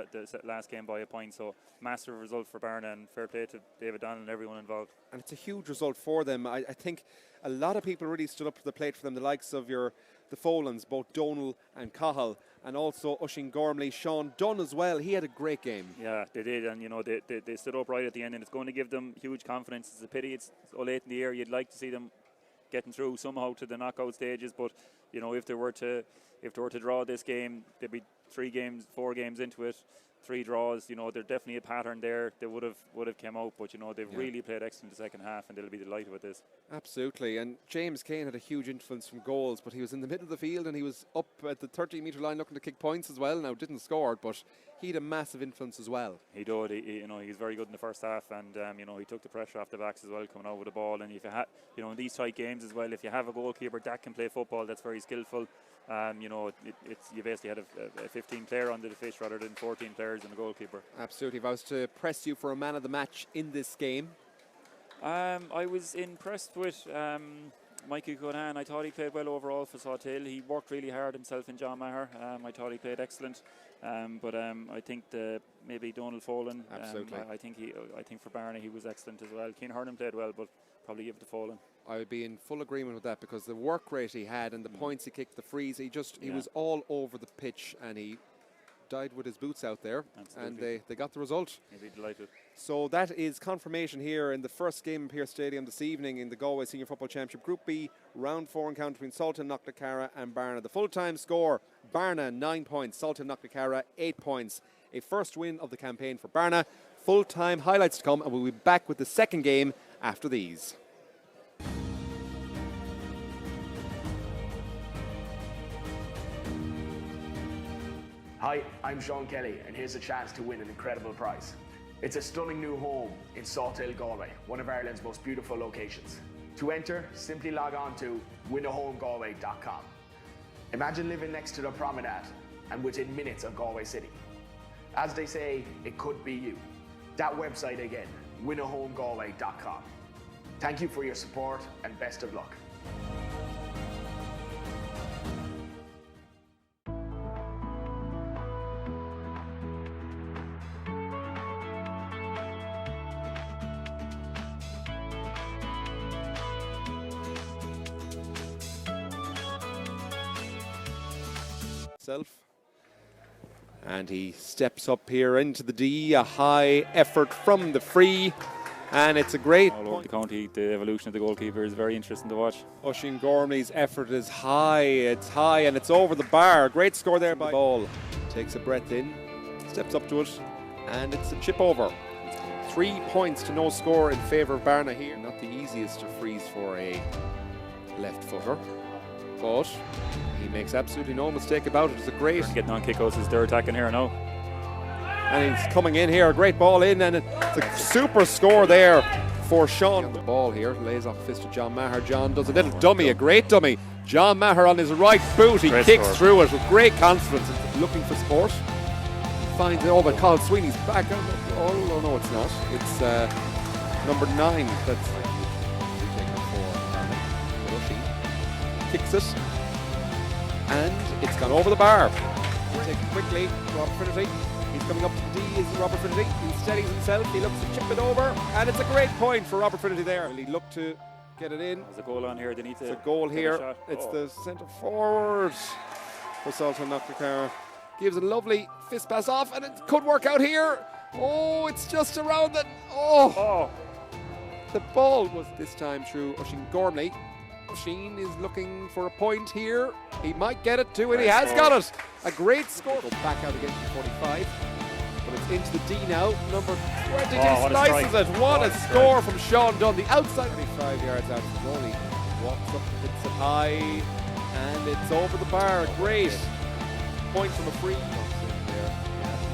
last game by a point. So massive result for Bearna, and fair play to David Donlan and everyone involved. And it's a huge result for them. I think a lot of people really stood up to the plate for them. The likes of the Folans, both Donal and Cahill, and also Ushing Gormley, Sean Dunn as well. He had a great game. Yeah, they did, and they stood up right at the end, and it's going to give them huge confidence. It's a pity it's so late in the year. You'd like to see them getting through somehow to the knockout stages, but if they were to draw this game, they'd be 4 games into it. 3 draws, there's definitely a pattern there. They would have come out, but they've really played excellent the second half, and they'll be delighted with this. Absolutely, and James Kane had a huge influence from goals, but he was in the middle of the field and he was up at the 30-metre line looking to kick points as well. Now didn't score, but he had a massive influence as well. He did. He was very good in the first half, and he took the pressure off the backs as well, coming out with the ball. And if you have, in these tight games as well, if you have a goalkeeper that can play football, that's very skillful. You basically had a 15-player under the pitch rather than 14 players and a goalkeeper. Absolutely. If I was to press you for a man of the match in this game, I was impressed with Mikey Conan. I thought he played well overall for Salthill. He worked really hard himself and John Maher. I thought he played excellent. But I think maybe Donald Folan. Absolutely. I think for Bearna he was excellent as well. Keane Hernan played well, but probably give it to Folan. I would be in full agreement with that because the work rate he had and the points he kicked, the frees, he was all over the pitch, and he died with his boots out there. Absolutely. And they got the result. He'd be delighted. So that is confirmation here in the first game in Pearse Stadium this evening in the Galway Senior Football Championship Group B Round 4 encounter between Salthill Knocknacarra and Bearna. The full-time score, Bearna 9 points, Salthill Knocknacarra 8 points. A first win of the campaign for Bearna. Full-time highlights to come, and we'll be back with the second game after these. Hi, I'm Sean Kelly, and here's a chance to win an incredible prize. It's a stunning new home in Salthill, Galway, one of Ireland's most beautiful locations. To enter, simply log on to winahomegalway.com. Imagine living next to the promenade and within minutes of Galway City. As they say, it could be you. That website again, winahomegalway.com. Thank you for your support and best of luck. himself. And he steps up here into the D, a high effort from the free. And it's a great All over the county, the evolution of the goalkeeper is very interesting to watch. Oisin Gormley's effort is high, and it's over the bar. Great score there by ball. Takes a breath in, steps up to it, and it's a chip over. 3 points to no score in favour of Bearna here. Not the easiest of frees for a left footer, but he makes absolutely no mistake about it. It's a great... Getting on kickouts as they're attacking here now. And he's coming in here, a great ball in, and it's a super score there for Sean. The ball here, lays off a fist to John Maher. John does a little dummy, a great dummy. John Maher on his right boot, he kicks through it with great confidence, looking for support. He finds it over Colin Sweeney's back. Oh no, it's not. It's number 9. That's kicks it, and it's gone over the bar. Take it quickly, Robert Finnerty. He's coming up to the D, is Robert Finnerty. He steadies himself, he looks to chip it over, and it's a great point for Robert Finnerty there. He looked to get it in. There's a goal on here, they need to... It's a goal here, it's the centre forward for Salthill Knocknacarra. Gives a lovely fist pass off, and it could work out here. Oh, it's just around it. Oh! The ball was this time through Oisin Gormley. Oisin is looking for a point here. He might get it too, and he has got it. A great score. Go back out against the 45, but it's into the D now. Number 22 slices it. What a score from Sean Dunn. The outside 25 yards out from goalie. Walks up, hits it high, and it's over the bar. Great point from a free.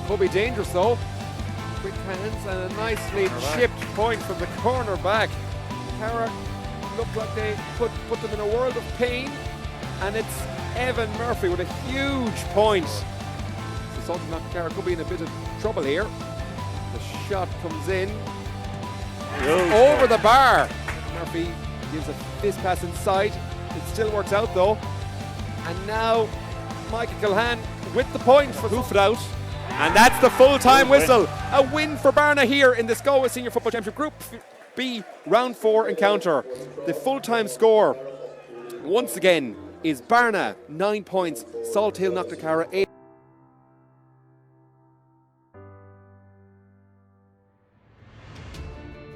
Could be dangerous though. Quick hands and a nicely chipped point from the corner back. Cara looked like they put them in a world of pain, and it's Evan Murphy with a huge point. So Salthill Knocknacarra could be in a bit of trouble here. The shot comes in over the bar. Murphy gives a fist pass inside. It still works out though. And now Michael Kilhan with the point for hoof it out. And that's the full-time whistle. A win for Bearna here in this Galway Senior Football Championship Group B round 4 encounter. The full-time score once again is Bearna 9 points, Salthill Knocknacarra 8.